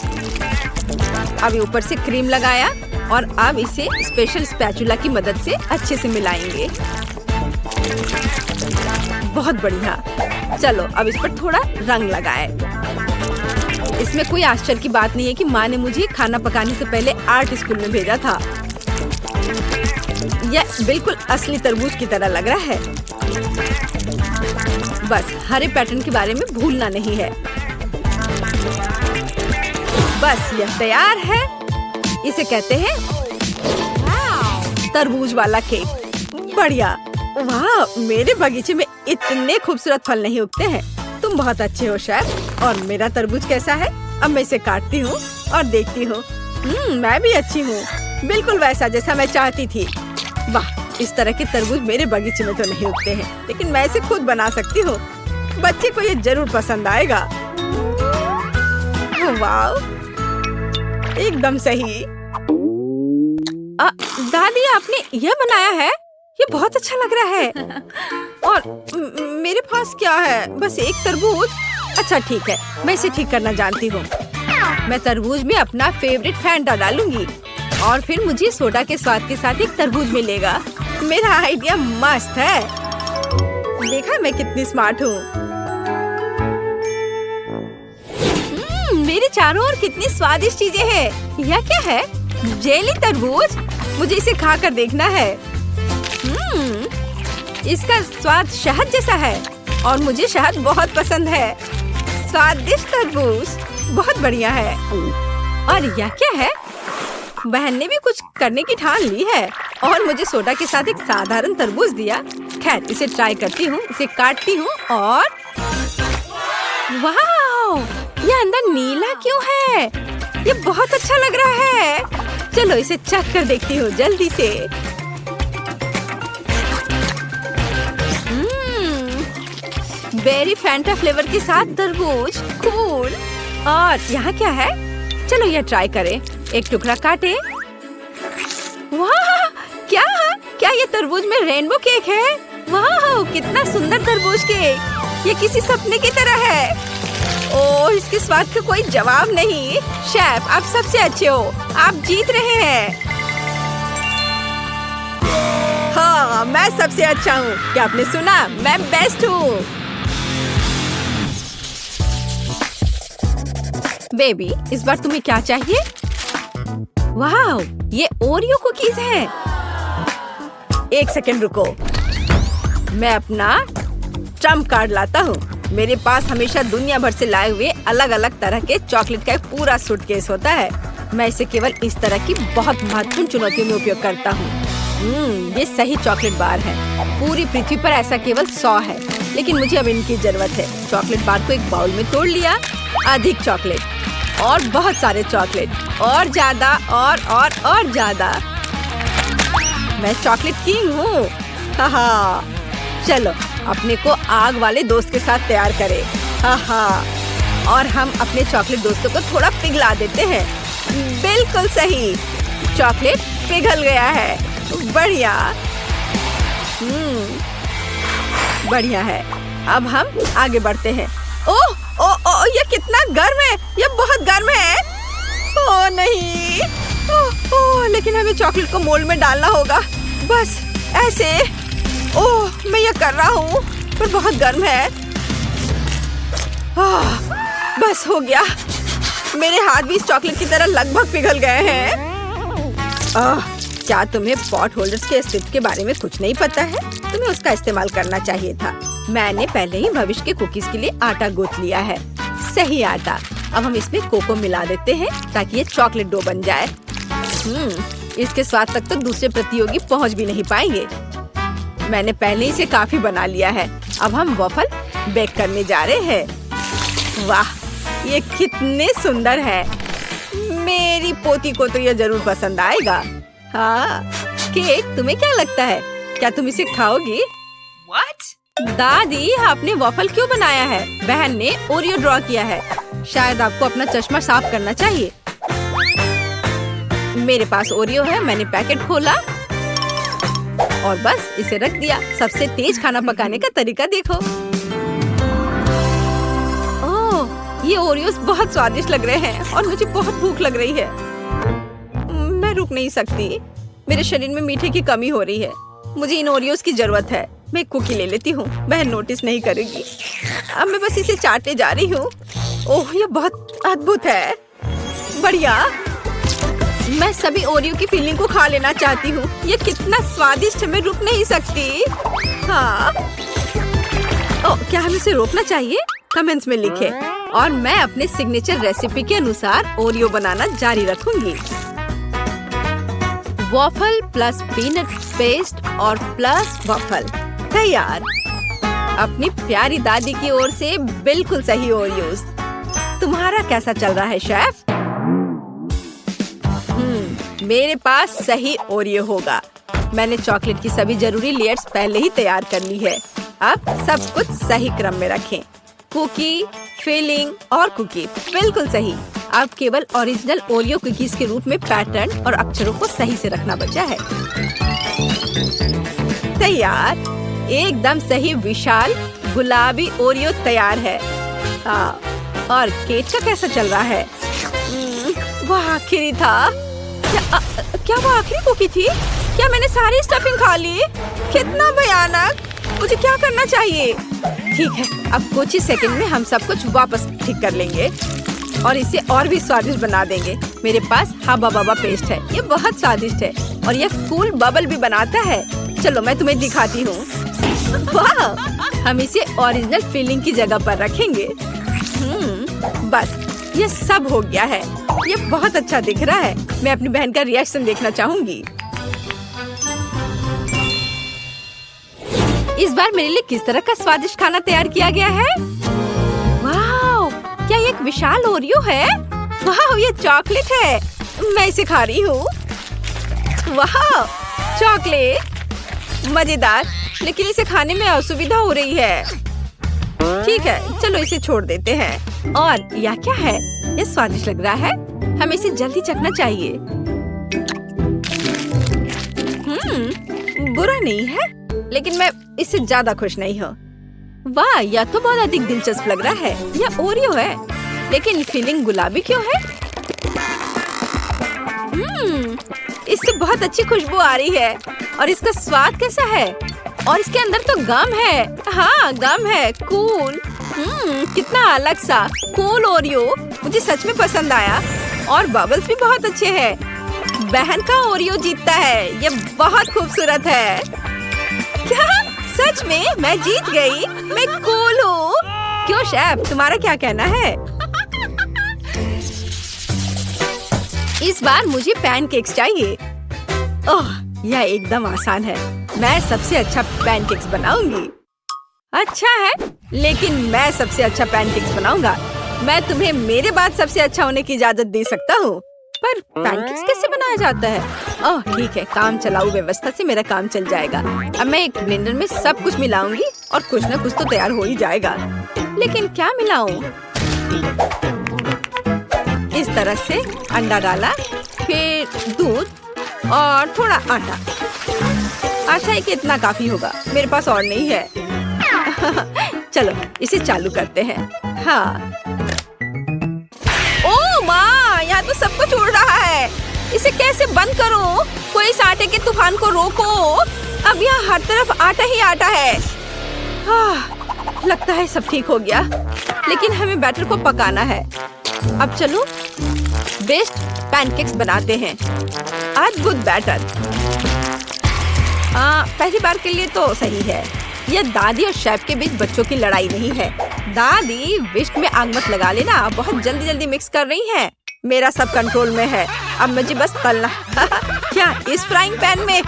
अब ऊपर से क्रीम लगाया और अब इसे स्पेशल स्पैचुला की मदद से अच्छे से मिलाएंगे। बहुत बढ़िया। चलो अब इस पर थोड़ा रंग लगाए। इसमें कोई आश्चर्य की बात नहीं है कि माँ ने मुझे खाना पकाने से पहले आर्ट स्कूल में भेजा था। यह बिल्कुल असली तरबूज की तरह लग रहा है। बस हरे पैटर्न के बारे में भूलना नहीं है। बस यह तैयार है। इसे कहते हैं तरबूज वाला केक। बढ़िया। वाह, मेरे बगीचे में इतने खूबसूरत फल नहीं उगते हैं। तुम बहुत अच्छे हो शेफ। और मेरा तरबूज कैसा है? अब मैं इसे काटती हूँ और देखती हूँ। मैं भी अच्छी हूँ, बिल्कुल वैसा जैसा मैं चाहती थी। वाह, इस तरह के तरबूज मेरे बगीचे में तो नहीं उगते हैं, लेकिन मैं इसे खुद बना सकती हूँ। बच्चे को ये जरूर पसंद आएगा। वाह, एकदम सही। दादी, आपने यह बनाया है? ये बहुत अच्छा लग रहा है। और मेरे पास क्या है? बस एक तरबूज। अच्छा ठीक है, मैं इसे ठीक करना जानती हूँ। मैं तरबूज में अपना फेवरेट फैंटा डालूंगी और फिर मुझे सोडा के स्वाद के साथ एक तरबूज मिलेगा। मेरा आइडिया मस्त है। देखा मैं कितनी स्मार्ट हूँ। मेरे चारों ओर कितनी स्वादिष्ट चीजें हैं। यह क्या है? जेली तरबूज। मुझे इसे खाकर देखना है। इसका स्वाद शहद जैसा है और मुझे शहद बहुत पसंद है। स्वादिष्ट तरबूज बहुत बढ़िया है। और यह क्या है? बहन ने भी कुछ करने की ठान ली है और मुझे सोडा के साथ एक साधारण तरबूज दिया। खैर, इसे ट्राई करती हूँ, इसे काटती हूँ और वाह, ये अंदर नीला क्यों है? ये बहुत अच्छा लग रहा है। चलो इसे चख कर देखती हूँ जल्दी से। बेरी फैंटा फ्लेवर के साथ तरबूज, कूल। और यहाँ क्या है? चलो यह ट्राई करें। एक टुकड़ा काटे। वाह, क्या ये तरबूज में रेनबो केक है? वाह, कितना सुंदर तरबूज केक। ये किसी सपने की तरह है। ओह, इसके स्वाद का कोई जवाब नहीं। शेफ, आप सबसे अच्छे हो। आप जीत रहे हैं। हाँ, मैं सबसे अच्छा हूँ। क्या आपने सुना? मैं बेस्ट हूँ। बेबी, इस बार तुम्हें क्या चाहिए? वाह, ये ओरियो कुकीज हैं। एक सेकंड रुको, मैं अपना ट्रम्प कार्ड लाता हूँ। मेरे पास हमेशा दुनिया भर से लाए हुए अलग अलग तरह के चॉकलेट का एक पूरा सूटकेस होता है। मैं इसे केवल इस तरह की बहुत महत्वपूर्ण चुनौतियों में उपयोग करता हूँ। ये सही चॉकलेट बार है। पूरी पृथ्वी पर ऐसा केवल 100 है, लेकिन मुझे अब इनकी जरूरत है। चॉकलेट बार को एक बाउल में तोड़ लिया। अधिक चॉकलेट और बहुत सारे चॉकलेट, और ज्यादा और ज्यादा। मैं चॉकलेट किंग हूँ। हाँ, चलो अपने को आग वाले दोस्त के साथ तैयार करें। हाँ, और हम अपने चॉकलेट दोस्तों को थोड़ा पिघला देते हैं। बिल्कुल सही, चॉकलेट पिघल गया है। बढ़िया। बढ़िया है। अब हम आगे बढ़ते हैं। ओह, ये कितना गर्म है। ये बहुत गर्म है। ओह नहीं। ओह, लेकिन हमें चॉकलेट को मोल्ड में डालना होगा। बस ऐसे। ओह, मैं ये कर रहा हूँ, पर बहुत गर्म है। बस हो गया। मेरे हाथ भी इस चॉकलेट की तरह लगभग पिघल गए हैं। क्या तुम्हें पॉट होल्डर्स के अस्तित्व के बारे में कुछ नहीं पता है? तुम्हें उसका इस्तेमाल करना चाहिए था। मैंने पहले ही भविष्य के कुकीज के लिए आटा गूंथ लिया है। सही आटा। अब हम इसमें कोको मिला देते हैं ताकि ये चॉकलेट डो बन जाए। इसके स्वाद तक तो दूसरे प्रतियोगी पहुंच भी नहीं पाएंगे। मैंने पहले ही इसे काफी बना लिया है। अब हम वॉफल बेक करने जा रहे हैं। वाह, ये कितने सुंदर है। मेरी पोती को तो ये जरूर पसंद आएगा। हाँ, केक, तुम्हें क्या लगता है? क्या तुम इसे खाओगी? What? दादी, आपने वॉफल क्यों बनाया है? बहन ने ओरियो ड्रॉ किया है। शायद आपको अपना चश्मा साफ करना चाहिए। मेरे पास ओरियो है। मैंने पैकेट खोला और बस इसे रख दिया। सबसे तेज खाना पकाने का तरीका देखो। ओह, ये ओरियोस बहुत स्वादिष्ट लग रहे हैं और मुझे बहुत भूख लग रही है। मैं रुक नहीं सकती। मेरे शरीर में मीठे की कमी हो रही है। मुझे इन ओरियोस की जरूरत है। मैं एक कुकी ले लेती हूँ। बहन नोटिस नहीं करेगी। अब मैं बस इसे चाटने जा रही हूँ। ओह, ये बहुत अद्भुत है। बढ़िया। मैं सभी ओरियो की फीलिंग को खा लेना चाहती हूँ। ये कितना स्वादिष्ट है, मैं रुक नहीं सकती। हाँ। ओह, क्या हमें इसे रोकना चाहिए? कमेंट्स में लिखें। और मैं अपने सिग्नेचर रेसिपी के अनुसार ओरियो बनाना जारी रखूंगी। वॉफल प्लस पीनट पेस्ट और प्लस वॉफल तैयार। अपनी प्यारी दादी की ओर से बिल्कुल सही ओरियोस। तुम्हारा कैसा चल रहा है शेफ? मेरे पास सही ओरियो होगा। मैंने चॉकलेट की सभी जरूरी लेयर्स पहले ही तैयार कर ली है। अब सब कुछ सही क्रम में रखें। कुकी, फिलिंग और कुकी बिल्कुल सही। अब केवल ओरिजिनल ओरियो कुकीज के रूप में पैटर्न और अक्षरों को सही से रखना बचा है। तैयार। एकदम सही विशाल गुलाबी ओरियो तैयार है। हाँ, और केक का कैसा चल रहा है? वह आखिरी था। क्या वो आखिरी कुकी थी? क्या मैंने सारी स्टफिंग खा ली? कितना भयानक। मुझे क्या करना चाहिए? ठीक है, अब कुछ ही सेकंड में हम सब कुछ वापस ठीक कर लेंगे और इसे और भी स्वादिष्ट बना देंगे। मेरे पास हाबा बाबा पेस्ट है। ये बहुत स्वादिष्ट है और ये कूल बबल भी बनाता है। चलो मैं तुम्हें दिखाती हूँ। वाह, हम इसे ओरिजिनल फिलिंग की जगह पर रखेंगे। बस ये सब हो गया है। ये बहुत अच्छा दिख रहा है। मैं अपनी बहन का रिएक्शन देखना चाहूंगी। इस बार मेरे लिए किस तरह का स्वादिष्ट खाना तैयार किया गया है? वाह, क्या ये एक विशाल ओरियो है? वाह, ये चॉकलेट है। मैं इसे खा रही हूँ। वाह, चॉकलेट मजेदार, लेकिन इसे खाने में असुविधा हो रही है। ठीक है, चलो इसे छोड़ देते हैं। और यह क्या है? ये स्वादिष्ट लग रहा है। हमें इसे जल्दी चखना चाहिए। बुरा नहीं है, लेकिन मैं इससे ज्यादा खुश नहीं हूँ। वाह, यह तो बहुत अधिक दिलचस्प लग रहा है। यह ओरियो है, लेकिन फीलिंग गुलाबी क्यों है? इससे बहुत अच्छी खुशबू आ रही है। और इसका स्वाद कैसा है? और इसके अंदर तो गम है। हाँ, गम है। कूल। कितना अलग सा कूल ओरियो। मुझे सच में पसंद आया। और बबल्स भी बहुत अच्छे हैं। बहन का ओरियो जीतता है। ये बहुत खूबसूरत है। क्या सच में मैं जीत गई? मैं कूल हूँ। क्यों शेफ, तुम्हारा क्या कहना है? इस बार मुझे पैनकेक्स चाहिए। ओह, यह एकदम आसान है। मैं सबसे अच्छा पैनकेक्स बनाऊंगी। अच्छा है, लेकिन मैं सबसे अच्छा पैनकेक्स बनाऊंगा। मैं तुम्हें मेरे बाद सबसे अच्छा होने की इजाजत दे सकता हूँ। पर पैनकेक्स कैसे बनाया जाता है? ओह ठीक है, काम चलाऊ व्यवस्था से मेरा काम चल जाएगा। अब मैं एक ब्लेंडर में सब कुछ मिलाऊंगी और कुछ न कुछ तो तैयार हो ही जाएगा। लेकिन क्या मिलाऊं? इस तरह से अंडा डाला, फिर दूध और थोड़ा आटा। आशा है कि इतना काफी होगा। मेरे पास और नहीं है। चलो इसे चालू करते हैं। हाँ। ओह माँ, यहाँ तो सब कुछ उड़ रहा है। इसे कैसे बंद करूं? कोई इस आटे के तूफान को रोको। अब यहाँ हर तरफ आटा ही आटा है। लगता है सब ठीक हो गया, लेकिन हमें बैटर को पकाना है। अब चलो बेस्ट पैनकेक्स बनाते हैं। अद्भुत बैटर। पहली बार के लिए तो सही है। यह दादी और शेफ के बीच बच्चों की लड़ाई नहीं है। दादी, विस्क में आग मत लगा लेना। आप बहुत जल्दी जल्दी मिक्स कर रही हैं। मेरा सब कंट्रोल में है। अब मुझे बस तलना। क्या इस फ्राइंग पैन में?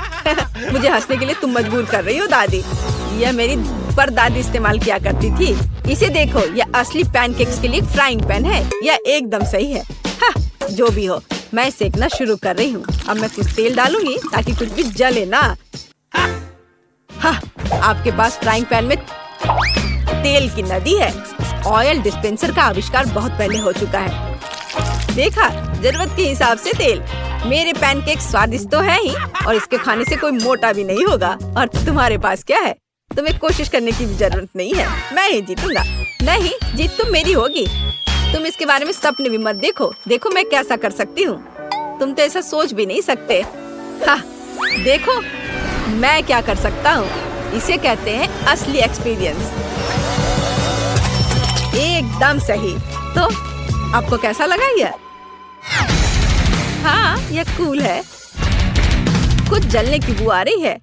मुझे हंसने के लिए तुम मजबूर कर रही हो दादी। यह मेरी परदादी इस्तेमाल किया करती थी। इसे देखो, यह असली पैनकेक्स के लिए फ्राइंग पैन है। यह एकदम सही है। जो भी हो, मैं सेकना शुरू कर रही हूँ। अब मैं कुछ तेल डालूंगी ताकि कुछ भी जले ना। आपके पास फ्राइंग पैन में तेल की नदी है। ऑयल डिस्पेंसर का आविष्कार बहुत पहले हो चुका है। देखा, जरूरत के हिसाब से तेल। मेरे पैनकेक स्वादिष्ट तो है ही, और इसके खाने से कोई मोटा भी नहीं होगा। और तुम्हारे पास क्या है? तुम्हें कोशिश करने की भी जरूरत नहीं है। मैं ही जीतूंगा। नहीं, जीत तुम मेरी होगी। तुम इसके बारे में सपने भी मत देखो। देखो मैं कैसा कर सकती हूँ। तुम तो ऐसा सोच भी नहीं सकते। देखो मैं क्या कर सकता हूँ। इसे कहते हैं असली एक्सपीरियंस। एकदम सही। तो आपको कैसा लगा यह? हाँ, यह कूल है। कुछ जलने की बू आ रही है।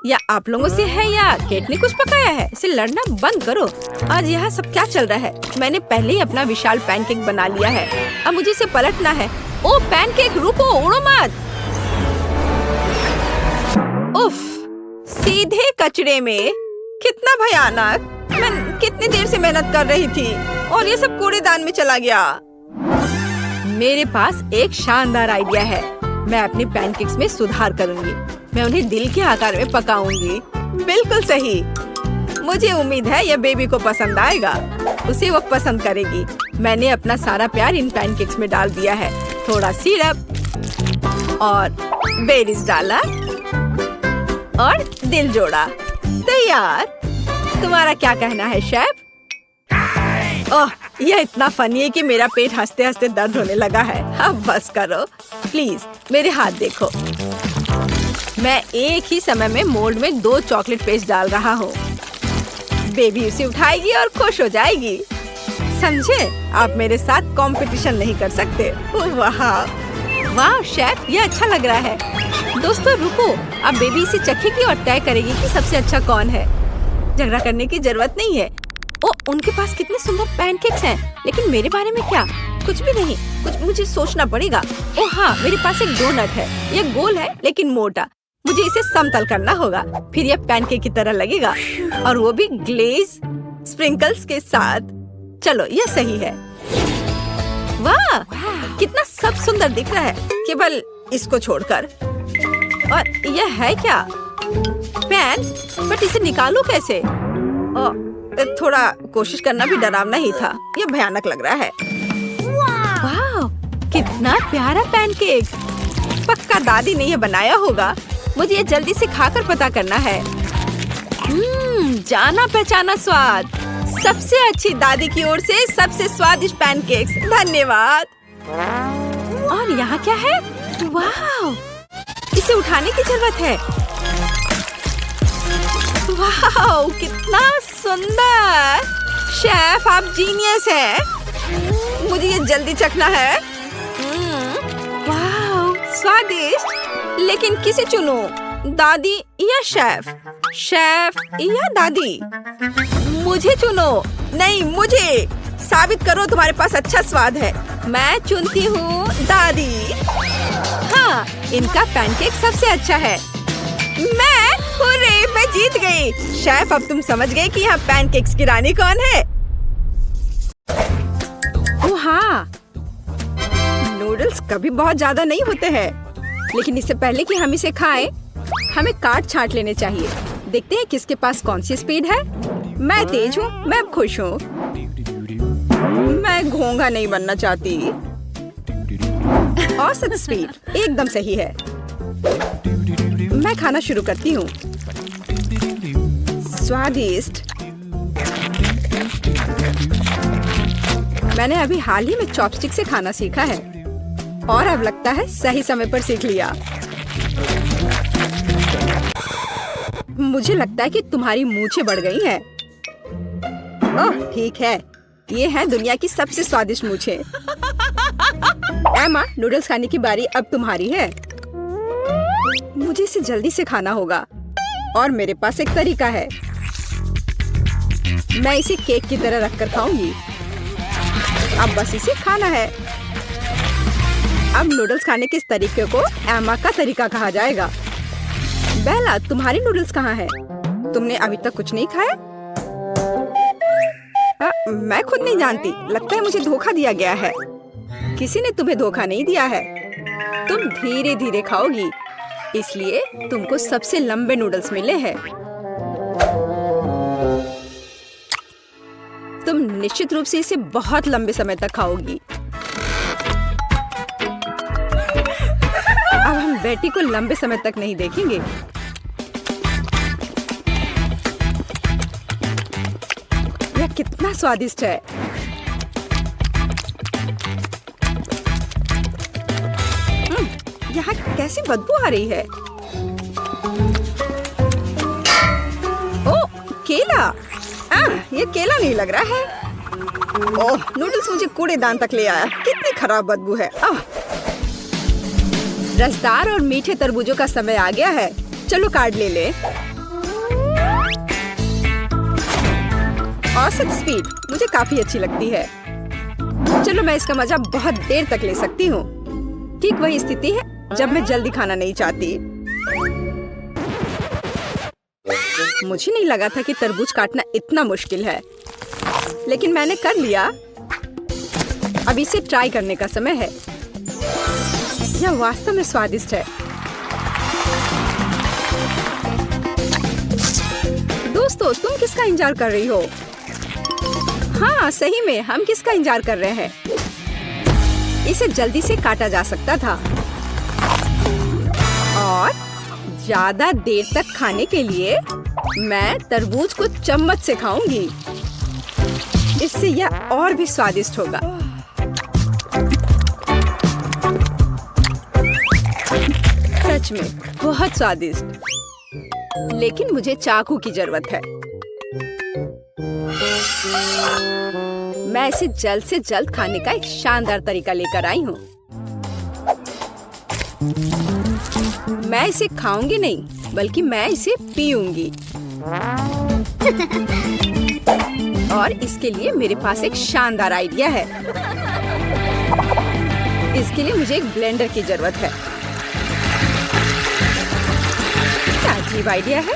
या आप लोगों से है या केट ने कुछ पकाया है? इसे लड़ना बंद करो। आज यहाँ सब क्या चल रहा है? मैंने पहले ही अपना विशाल पैनकेक बना लिया है। अब मुझे इसे पलटना है। ओ पैनकेक, रुको, उड़ो मत। उफ, सीधे कचरे में। कितना भयानक। मैं कितनी देर से मेहनत कर रही थी और ये सब कूड़ेदान में चला गया। मेरे पास एक शानदार आइडिया है। मैं अपने पैनकेक्स में सुधार करूंगी। मैं उन्हें दिल के आकार में पकाऊंगी। बिल्कुल सही। मुझे उम्मीद है यह बेबी को पसंद आएगा। उसे वो पसंद करेगी। मैंने अपना सारा प्यार इन पैनकेक्स में डाल दिया है। थोड़ा सिरप और बेरीज डाला और दिल जोड़ा। तैयार। तुम्हारा क्या कहना है शेफ? ओह, यह इतना फनी है कि मेरा पेट हंसते हंसते दर्द होने लगा है। अब बस करो प्लीज। मेरे हाथ देखो। मैं एक ही समय में मोल्ड में 2 चॉकलेट पेस्ट डाल रहा हूँ। बेबी उसे उठाएगी और खुश हो जाएगी। समझे? आप मेरे साथ कंपटीशन नहीं कर सकते। वाह वाह शेफ, ये अच्छा लग रहा है। दोस्तों रुको, अब बेबी इसे चखेगी और तय करेगी कि सबसे अच्छा कौन है। झगड़ा करने की जरूरत नहीं है। ओ उनके पास कितने सुंदर पैनकेक्स हैं, लेकिन मेरे बारे में क्या? कुछ भी नहीं। कुछ मुझे सोचना पड़ेगा। ओह हाँ, मेरे पास एक डोनट है। यह गोल है लेकिन मोटा। मुझे इसे समतल करना होगा, फिर यह पैनकेक की तरह लगेगा, और वो भी ग्लेज स्प्रिंकल्स के साथ। चलो, यह सही है। वाह, कितना सब सुंदर दिख रहा है, केवल इसको छोड़कर। और यह है क्या? पैन, बट इसे निकालूं कैसे? थोड़ा कोशिश करना भी डरावना ही था। यह भयानक लग रहा है। वाह, कितना प्यारा पैनकेक। पक्का दादी ने यह बनाया होगा। मुझे ये जल्दी से खाकर पता करना है। जाना पहचाना स्वाद। सबसे अच्छी दादी की ओर से सबसे स्वादिष्ट पैनकेक्स। धन्यवाद। और यहाँ क्या है? वाह, इसे उठाने की जरूरत है। वाह, कितना सुंदर। शेफ, आप जीनियस हैं। मुझे ये जल्दी चखना है। वाह, स्वादिष्ट। लेकिन किसे चुनूं? दादी या शेफ? शेफ या दादी? मुझे चुनो। नहीं, मुझे। साबित करो तुम्हारे पास अच्छा स्वाद है। मैं चुनती हूँ दादी। हाँ, इनका पैनकेक सबसे अच्छा है। मैं जीत गई। शेफ, अब तुम समझ गए कि यहाँ पैनकेक्स की रानी कौन है? ओह हाँ, नूडल्स कभी बहुत ज्यादा नहीं होते हैं, लेकिन इससे पहले कि हम इसे खाएं, हमें काट छांट लेने चाहिए। देखते हैं किसके पास कौन सी स्पीड है। मैं तेज हूँ, मैं खुश हूँ। मैं घोंघा नहीं बनना चाहती। औसत स्पीड एकदम सही है। मैं खाना शुरू करती हूँ। स्वादिष्ट। मैंने अभी हाल ही में चॉपस्टिक से खाना सीखा है, और अब लगता है सही समय पर सीख लिया। मुझे लगता है कि तुम्हारी मूंछें बढ़ गई हैं। ओह ठीक है, ये है दुनिया की सबसे स्वादिष्ट मूंछें। एमा, नूडल्स खाने की बारी अब तुम्हारी है। मुझे इसे जल्दी से खाना होगा, और मेरे पास एक तरीका है। मैं इसे केक की तरह रखकर खाऊंगी। अब बस इसे खाना है। अब नूडल्स खाने के इस तरीके को एमा का तरीका कहा जाएगा। बेला, तुम्हारी नूडल्स कहाँ है? तुमने अभी तक कुछ नहीं खाया? मैं खुद नहीं जानती। लगता है मुझे धोखा दिया गया है। किसी ने तुम्हें धोखा नहीं दिया है। तुम धीरे धीरे खाओगी, इसलिए तुमको सबसे लंबे नूडल्स मिले हैं। तुम निश्चित रूप से इसे बहुत लंबे समय तक खाओगी। अब हम बेटी को लंबे समय तक नहीं देखेंगे। यह कितना स्वादिष्ट है। यहाँ कैसी बदबू आ रही है। ओह, केला। ये केला नहीं लग रहा है। ओह, नूडल्स मुझे कूड़ेदान तक ले आया। कितनी खराब बदबू है। रसदार और मीठे तरबूजों का समय आ गया है। चलो कार्ड ले ले। औसत स्पीड मुझे काफी अच्छी लगती है। चलो, मैं इसका मजा बहुत देर तक ले सकती हूँ। ठीक वही स्थिति है जब मैं जल्दी खाना नहीं चाहती। मुझे नहीं लगा था कि तरबूज काटना इतना मुश्किल है, लेकिन मैंने कर लिया। अब इसे ट्राई करने का समय है। यह वास्तव में स्वादिष्ट है। दोस्तों, तुम किसका इंतजार कर रही हो? हाँ, सही में हम किसका इंतजार कर रहे हैं? इसे जल्दी से काटा जा सकता था, और ज्यादा देर तक खाने के लिए मैं तरबूज को चम्मच से खाऊंगी। इससे यह और भी स्वादिष्ट होगा। सच में बहुत स्वादिष्ट। लेकिन मुझे चाकू की जरूरत है। मैं इसे जल्द से जल्द खाने का एक शानदार तरीका लेकर आई हूँ। मैं इसे खाऊंगी नहीं, बल्कि मैं इसे पीऊंगी। और इसके लिए मेरे पास एक शानदार आइडिया है। इसके लिए मुझे एक ब्लेंडर की जरूरत है। क्या अजीब आइडिया है,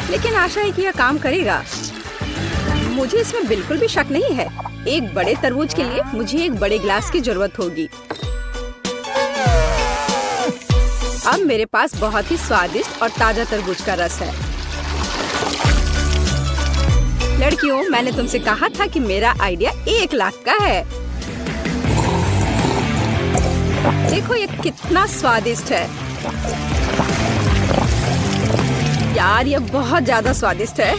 लेकिन आशा है कि यह काम करेगा। मुझे इसमें बिल्कुल भी शक नहीं है। एक बड़े तरबूज के लिए मुझे एक बड़े ग्लास की जरूरत होगी। अब मेरे पास बहुत ही स्वादिष्ट और ताजा तरबूज का रस है। लड़कियों, मैंने तुमसे कहा था कि मेरा आइडिया 1 लाख का है। देखो ये कितना स्वादिष्ट है। यार ये बहुत ज्यादा स्वादिष्ट है।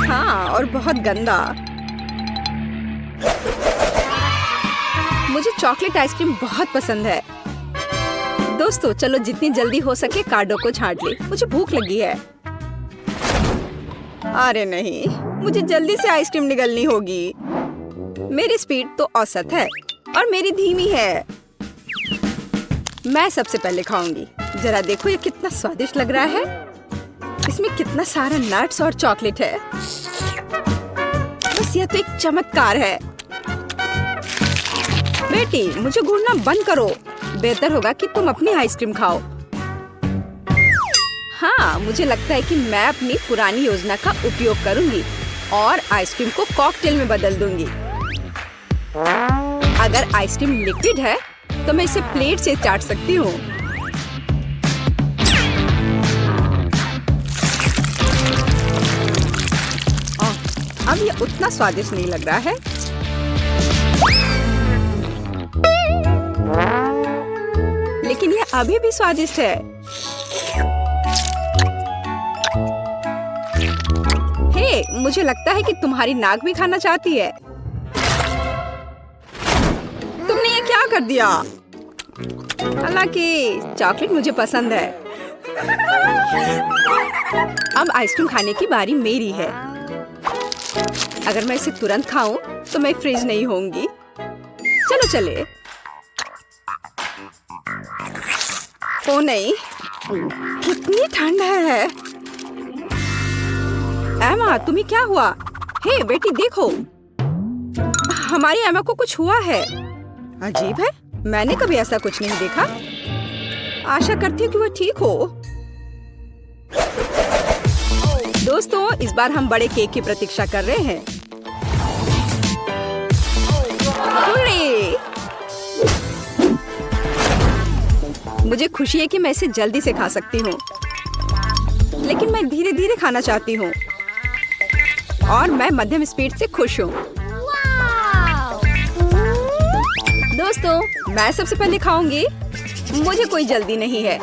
हाँ, और बहुत गंदा। मुझे चॉकलेट आइसक्रीम बहुत पसंद है। दोस्तों चलो जितनी जल्दी हो सके कार्डो को छांट ले। मुझे भूख लगी है। अरे नहीं, मुझे जल्दी से आइसक्रीम निगलनी होगी। मेरी स्पीड तो औसत है और मेरी धीमी है। मैं सबसे पहले खाऊंगी। जरा देखो ये कितना स्वादिष्ट लग रहा है। इसमें कितना सारा नट्स और चॉकलेट है। बस यह तो एक चमत्कार है। बेटी, मुझे घूरना बंद करो। बेहतर होगा कि तुम अपनी आइसक्रीम खाओ। हाँ, मुझे लगता है कि मैं अपनी पुरानी योजना का उपयोग करूंगी और आइसक्रीम को कॉकटेल में बदल दूंगी। अगर आइसक्रीम लिक्विड है तो मैं इसे प्लेट से चाट सकती हूँ। अब ये उतना स्वादिष्ट नहीं लग रहा है। लेकिन ये अभी भी स्वादिष्ट है। हे, मुझे लगता है कि तुम्हारी नाक भी खाना चाहती है। तुमने ये क्या कर दिया? हालांकि चॉकलेट मुझे पसंद है। अब आइसक्रीम खाने की बारी मेरी है। अगर मैं इसे तुरंत खाऊं तो मैं फ्रीज नहीं होंगी। चलो चले। ओ नहीं, कितनी ठंड है। एमा, तुम्हें क्या हुआ? हे बेटी देखो, हमारी एमा को कुछ हुआ है। अजीब है, मैंने कभी ऐसा कुछ नहीं देखा। आशा करती हूँ कि वह ठीक हो। दोस्तों, इस बार हम बड़े केक की प्रतीक्षा कर रहे हैं। मुझे खुशी है कि मैं इसे जल्दी से खा सकती हूँ, लेकिन मैं धीरे धीरे खाना चाहती हूँ और मैं मध्यम स्पीड से खुश हूँ। दोस्तों, मैं सबसे पहले खाऊंगी। मुझे कोई जल्दी नहीं है,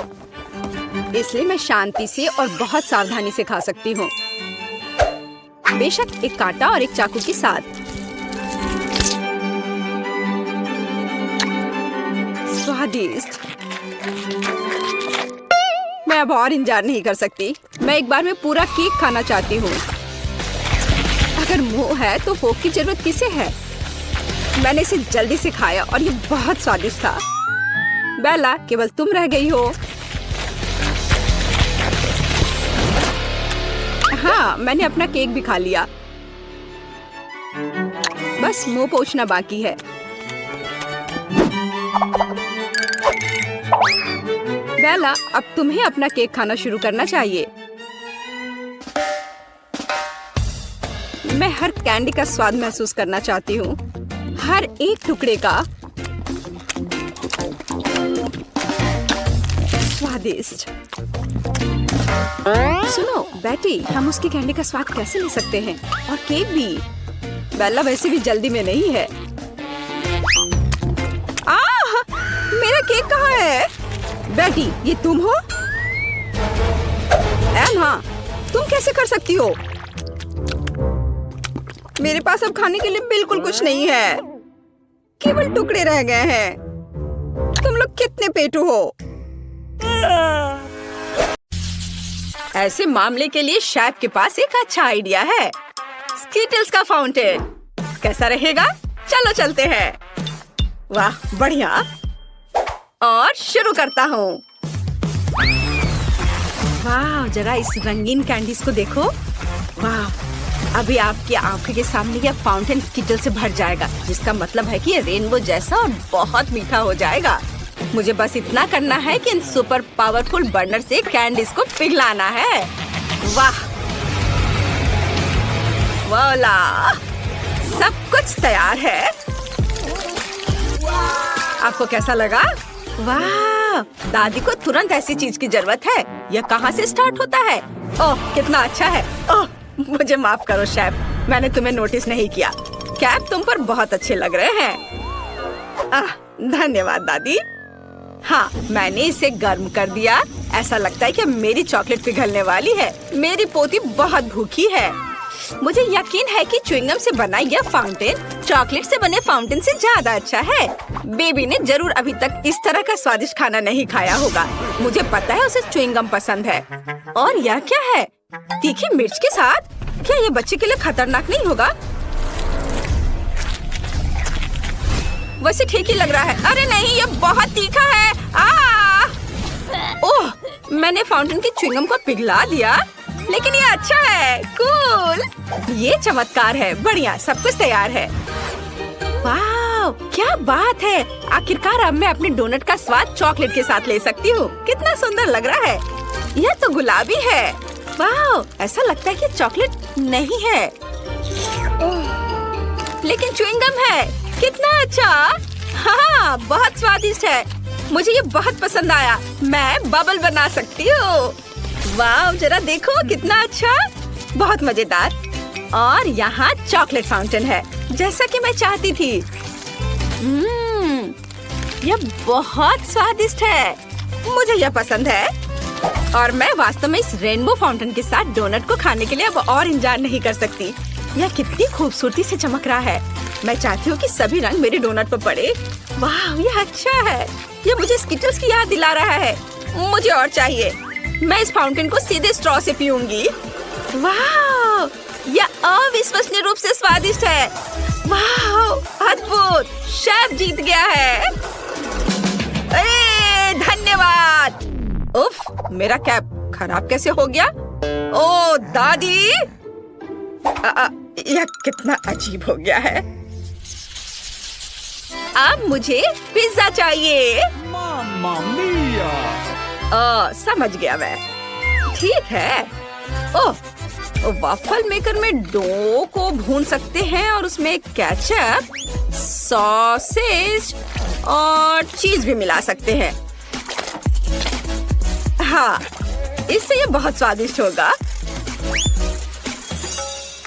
इसलिए मैं शांति से और बहुत सावधानी से खा सकती हूँ। बेशक एक कांटा और एक चाकू के साथ। स्वादिष्ट। मैं अब और इंतजार नहीं कर सकती। मैं एक बार में पूरा केक खाना चाहती हूँ। अगर मुंह है तो फोक की जरूरत किसे है? मैंने इसे जल्दी से खाया और ये बहुत स्वादिष्ट था। बेला, केवल तुम रह गई हो। हाँ, मैंने अपना केक भी खा लिया। बस मुंह पोंछना बाकी है। बेला, अब तुम्हें अपना केक खाना शुरू करना चाहिए। मैं हर कैंडी का स्वाद महसूस करना चाहती हूँ, हर एक टुकड़े का। स्वादिष्ट। सुनो बेटी, हम उसकी कैंडी का स्वाद कैसे ले सकते हैं? और केक भी। बेला वैसे भी जल्दी में नहीं है। मेरा केक कहाँ है? बेटी, ये तुम हो? हाँ, तुम कैसे कर सकती हो? मेरे पास अब खाने के लिए बिल्कुल कुछ नहीं है। केवल टुकड़े रह गए हैं। तुम लोग कितने पेटू हो? ऐसे मामले के लिए शेफ के पास एक अच्छा आइडिया है। स्कीटल्स का फाउंटेन कैसा रहेगा? चलो चलते हैं। वाह, बढ़िया। और शुरू करता हूँ। वाह, जरा इस रंगीन कैंडीज को देखो। वाह, अभी आपकी आंखों के सामने यह फाउंटेन स्किटल से भर जाएगा, जिसका मतलब है कि ये रेनबो जैसा और बहुत मीठा हो जाएगा। मुझे बस इतना करना है कि इन सुपर पावरफुल बर्नर से कैंडीज को पिघलाना है। वाह, वोला, सब कुछ तैयार है। आपको कैसा लगा? वाह, दादी को तुरंत ऐसी चीज की जरूरत है। यह कहाँ से स्टार्ट होता है? ओह, कितना अच्छा है। ओह, मुझे माफ करो शेफ, मैंने तुम्हें नोटिस नहीं किया। कैप तुम पर बहुत अच्छे लग रहे हैं। धन्यवाद दादी। हाँ, मैंने इसे गर्म कर दिया। ऐसा लगता है कि मेरी चॉकलेट पिघलने वाली है। मेरी पोती बहुत भूखी है। मुझे यकीन है कि च्युइंगम से बना यह फाउंटेन चॉकलेट से बने फाउंटेन से ज्यादा अच्छा है। बेबी ने जरूर अभी तक इस तरह का स्वादिष्ट खाना नहीं खाया होगा। मुझे पता है उसे च्युइंगम पसंद है। और यह क्या है? तीखी मिर्च के साथ? क्या ये बच्चे के लिए खतरनाक नहीं होगा? वैसे ठीक ही लग रहा है। अरे नहीं, ये बहुत तीखा है। ओह, मैंने फाउंटेन की च्युइंगम को पिघला दिया, लेकिन ये अच्छा है। कूल, ये चमत्कार है। बढ़िया, सब कुछ तैयार है। वाह, क्या बात है। आखिरकार अब मैं अपने डोनट का स्वाद चॉकलेट के साथ ले सकती हूँ। कितना सुंदर लग रहा है। यह तो गुलाबी है। वाह, ऐसा लगता है कि चॉकलेट नहीं है, लेकिन च्युइंगम है। कितना अच्छा। हाँ, बहुत स्वादिष्ट है। मुझे ये बहुत पसंद आया। मैं बबल बना सकती हूँ। वाह, जरा देखो कितना अच्छा, बहुत मजेदार। और यहाँ चॉकलेट फाउंटेन है, जैसा कि मैं चाहती थी। यह बहुत स्वादिष्ट है। मुझे यह पसंद है। और मैं वास्तव में इस रेनबो फाउंटेन के साथ डोनट को खाने के लिए अब और इंतजार नहीं कर सकती। यह कितनी खूबसूरती से चमक रहा है। मैं चाहती हूँ कि सभी रंग मेरे डोनट पर पड़े। वाह, यह अच्छा है। यह मुझे स्किटल्स की याद दिला रहा है। मुझे और चाहिए। मैं इस फाउंटेन को सीधे स्ट्रॉ से पीऊंगी। वाह, यह अविश्वसनीय रूप से स्वादिष्ट है। वाह, अद्भुत। शेफ जीत गया है। धन्यवाद। उफ, मेरा कैप खराब कैसे हो गया? ओ दादी, यह कितना अजीब हो गया है। अब मुझे पिज्जा चाहिए। मामा मिया। समझ गया मैं। ठीक है। ओह, वाफल मेकर में डो को भून सकते हैं और उसमें केचप, सॉसेज और चीज भी मिला सकते हैं। हाँ, इससे ये बहुत स्वादिष्ट होगा।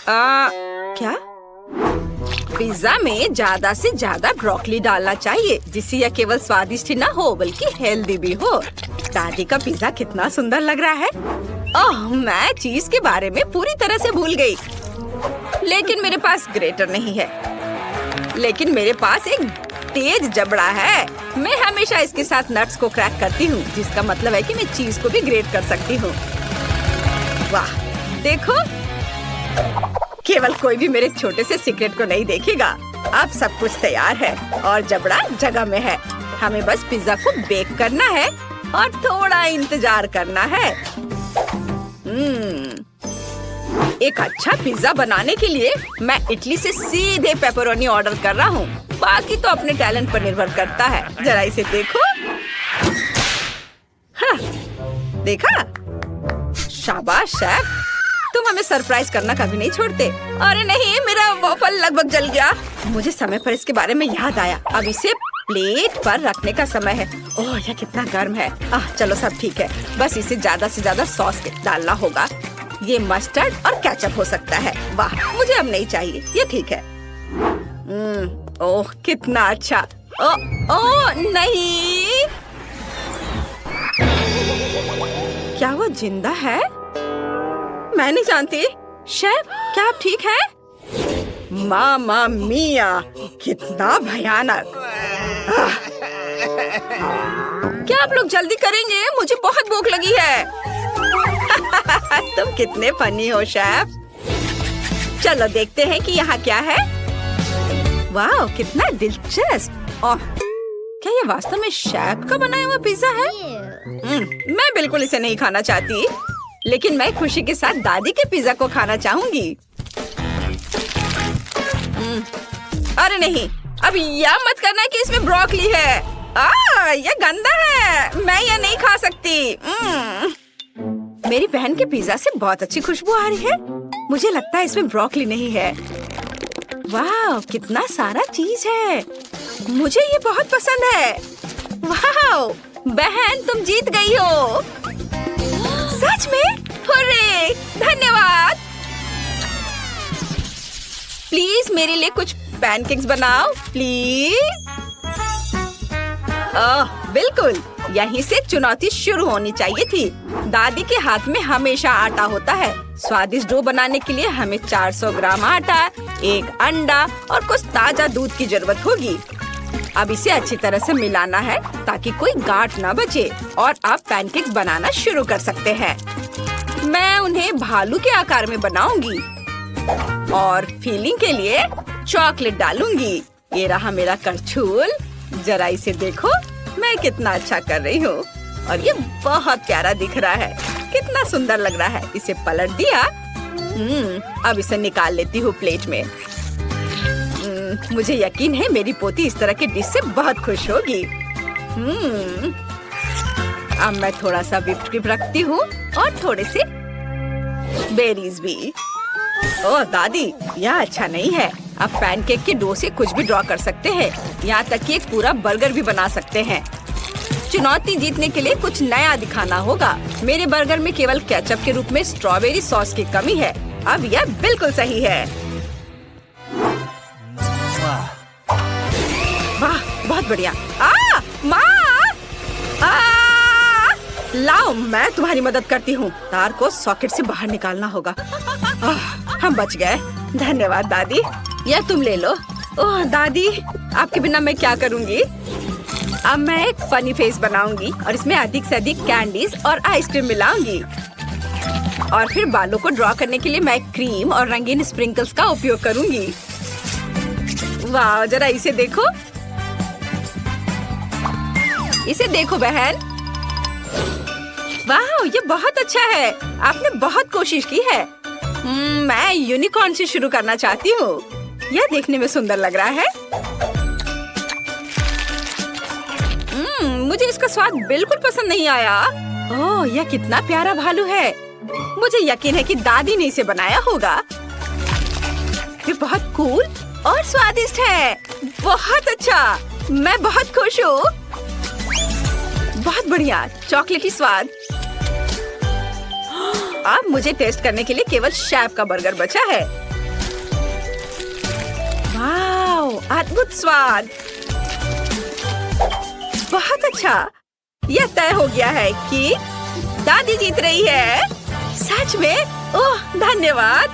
क्या? पिज्जा में ज्यादा से ज्यादा ब्रोकली डालना चाहिए, जिससे यह केवल स्वादिष्ट ही ना हो बल्कि हेल्दी भी हो। दादी का पिज्जा कितना सुंदर लग रहा है। ओह, मैं चीज के बारे में पूरी तरह से भूल गई। लेकिन मेरे पास ग्रेटर नहीं है। लेकिन मेरे पास एक तेज जबड़ा है। मैं हमेशा इसके साथ नट्स को क्रैक करती हूँ, जिसका मतलब है कि मैं चीज को भी ग्रेट कर सकती हूँ। वाह, देखो, केवल कोई भी मेरे छोटे से सीक्रेट को नहीं देखेगा। अब सब कुछ तैयार है और जबड़ा जगह में है। हमें बस पिज्जा को बेक करना है और थोड़ा इंतजार करना है। एक अच्छा पिज्जा बनाने के लिए मैं इटली से सीधे पेपरोनी ऑर्डर कर रहा हूँ। बाकी तो अपने टैलेंट पर निर्भर करता है। जरा इसे देखो। हाँ, देखा? शाबाश शेफ, तुम हमें सरप्राइज करना कभी नहीं छोड़ते। अरे नहीं, मेरा वॉफल लगभग जल गया। मुझे समय पर इसके बारे में याद आया। अब इसे प्लेट पर रखने का समय है। ओह, यह कितना गर्म है। चलो सब ठीक है। बस इसे ज्यादा से ज्यादा सॉस डालना होगा। ये मस्टर्ड और केचप हो सकता है। वाह, मुझे अब नहीं चाहिए, ये ठीक है। ओह, कितना अच्छा। ओह नहीं, क्या वो जिंदा है? मैं नहीं जानती। शेफ, क्या आप ठीक हैं? मामा मिया, कितना भयानक। क्या आप लोग जल्दी करेंगे? मुझे बहुत भूख लगी है। तुम कितने फनी हो शेफ। चलो देखते हैं कि यहाँ क्या है। वाह, कितना दिलचस्प। ओह, क्या ये वास्तव में शेफ का बनाया हुआ पिज्जा है? मैं बिल्कुल इसे नहीं खाना चाहती। लेकिन मैं खुशी के साथ दादी के पिज्जा को खाना चाहूंगी। अरे नहीं, अब यह मत करना कि इसमें ब्रोकली है। यह गंदा है, मैं यह नहीं खा सकती। मेरी बहन के पिज्जा से बहुत अच्छी खुशबू आ रही है। मुझे लगता है इसमें ब्रोकली नहीं है। वाह, कितना सारा चीज है। मुझे ये बहुत पसंद है। वाह, बहन तुम जीत गई हो। सच में? हुर्रे! धन्यवाद। प्लीज मेरे लिए कुछ पैनकेक्स बनाओ, प्लीज। बिल्कुल, यहीं से चुनौती शुरू होनी चाहिए थी। दादी के हाथ में हमेशा आटा होता है। स्वादिष्ट डो बनाने के लिए हमें 400 ग्राम आटा, 1 अंडा और कुछ ताजा दूध की जरूरत होगी। अब इसे अच्छी तरह से मिलाना है ताकि कोई गांठ न बचे और आप पैनकेक्स बनाना शुरू कर सकते हैं। मैं उन्हें भालू के आकार में बनाऊंगी और फिलिंग के लिए चॉकलेट डालूंगी। ये रहा मेरा करछुल। जरा इसे देखो, मैं कितना अच्छा कर रही हूँ और ये बहुत प्यारा दिख रहा है। कितना सुंदर लग रहा है। इसे पलट दिया। अब इसे निकाल लेती हूँ प्लेट में। मुझे यकीन है मेरी पोती इस तरह के डिश से बहुत खुश होगी। अब मैं थोड़ा सा व्हिप्ड क्रीम रखती हूँ और थोड़े से बेरीज भी। ओह दादी, यह अच्छा नहीं है। अब पैनकेक के डो से कुछ भी ड्रॉ कर सकते हैं। यहाँ तक कि एक पूरा बर्गर भी बना सकते हैं। चुनौती जीतने के लिए कुछ नया दिखाना होगा। मेरे बर्गर में केवल केचप के रूप में स्ट्रॉबेरी सॉस की कमी है। अब यह बिल्कुल सही है। वाह, बहुत बढ़िया। माँ! लाओ, मैं तुम्हारी मदद करती हूँ। तार को सॉकेट से बाहर निकालना होगा। हम बच गए। धन्यवाद दादी। यह तुम ले लो। ओह दादी, आपके बिना मैं क्या करूँगी? अब मैं एक फनी फेस बनाऊंगी और इसमें अधिक से अधिक कैंडीज और आइसक्रीम मिलाऊंगी। और फिर बालों को ड्रॉ करने के लिए मैं क्रीम और रंगीन स्प्रिंकल्स का उपयोग करूंगी। वाह, जरा इसे देखो। इसे देखो बहन। वाह, ये बहुत अच्छा है। आपने बहुत कोशिश की है। मैं यूनिकॉर्न से शुरू करना चाहती हूँ। यह देखने में सुंदर लग रहा है। मुझे इसका स्वाद बिल्कुल पसंद नहीं आया। ओह, यह कितना प्यारा भालू है। मुझे यकीन है कि दादी ने इसे बनाया होगा। ये बहुत कूल और स्वादिष्ट है। बहुत अच्छा, मैं बहुत खुश हूँ। बहुत बढ़िया, चॉकलेटी स्वाद। अब मुझे टेस्ट करने के लिए केवल शेफ का बर्गर बचा है। वाह, अद्भुत स्वाद। बहुत अच्छा। यह तय हो गया है कि दादी जीत रही है। सच में? ओह, धन्यवाद।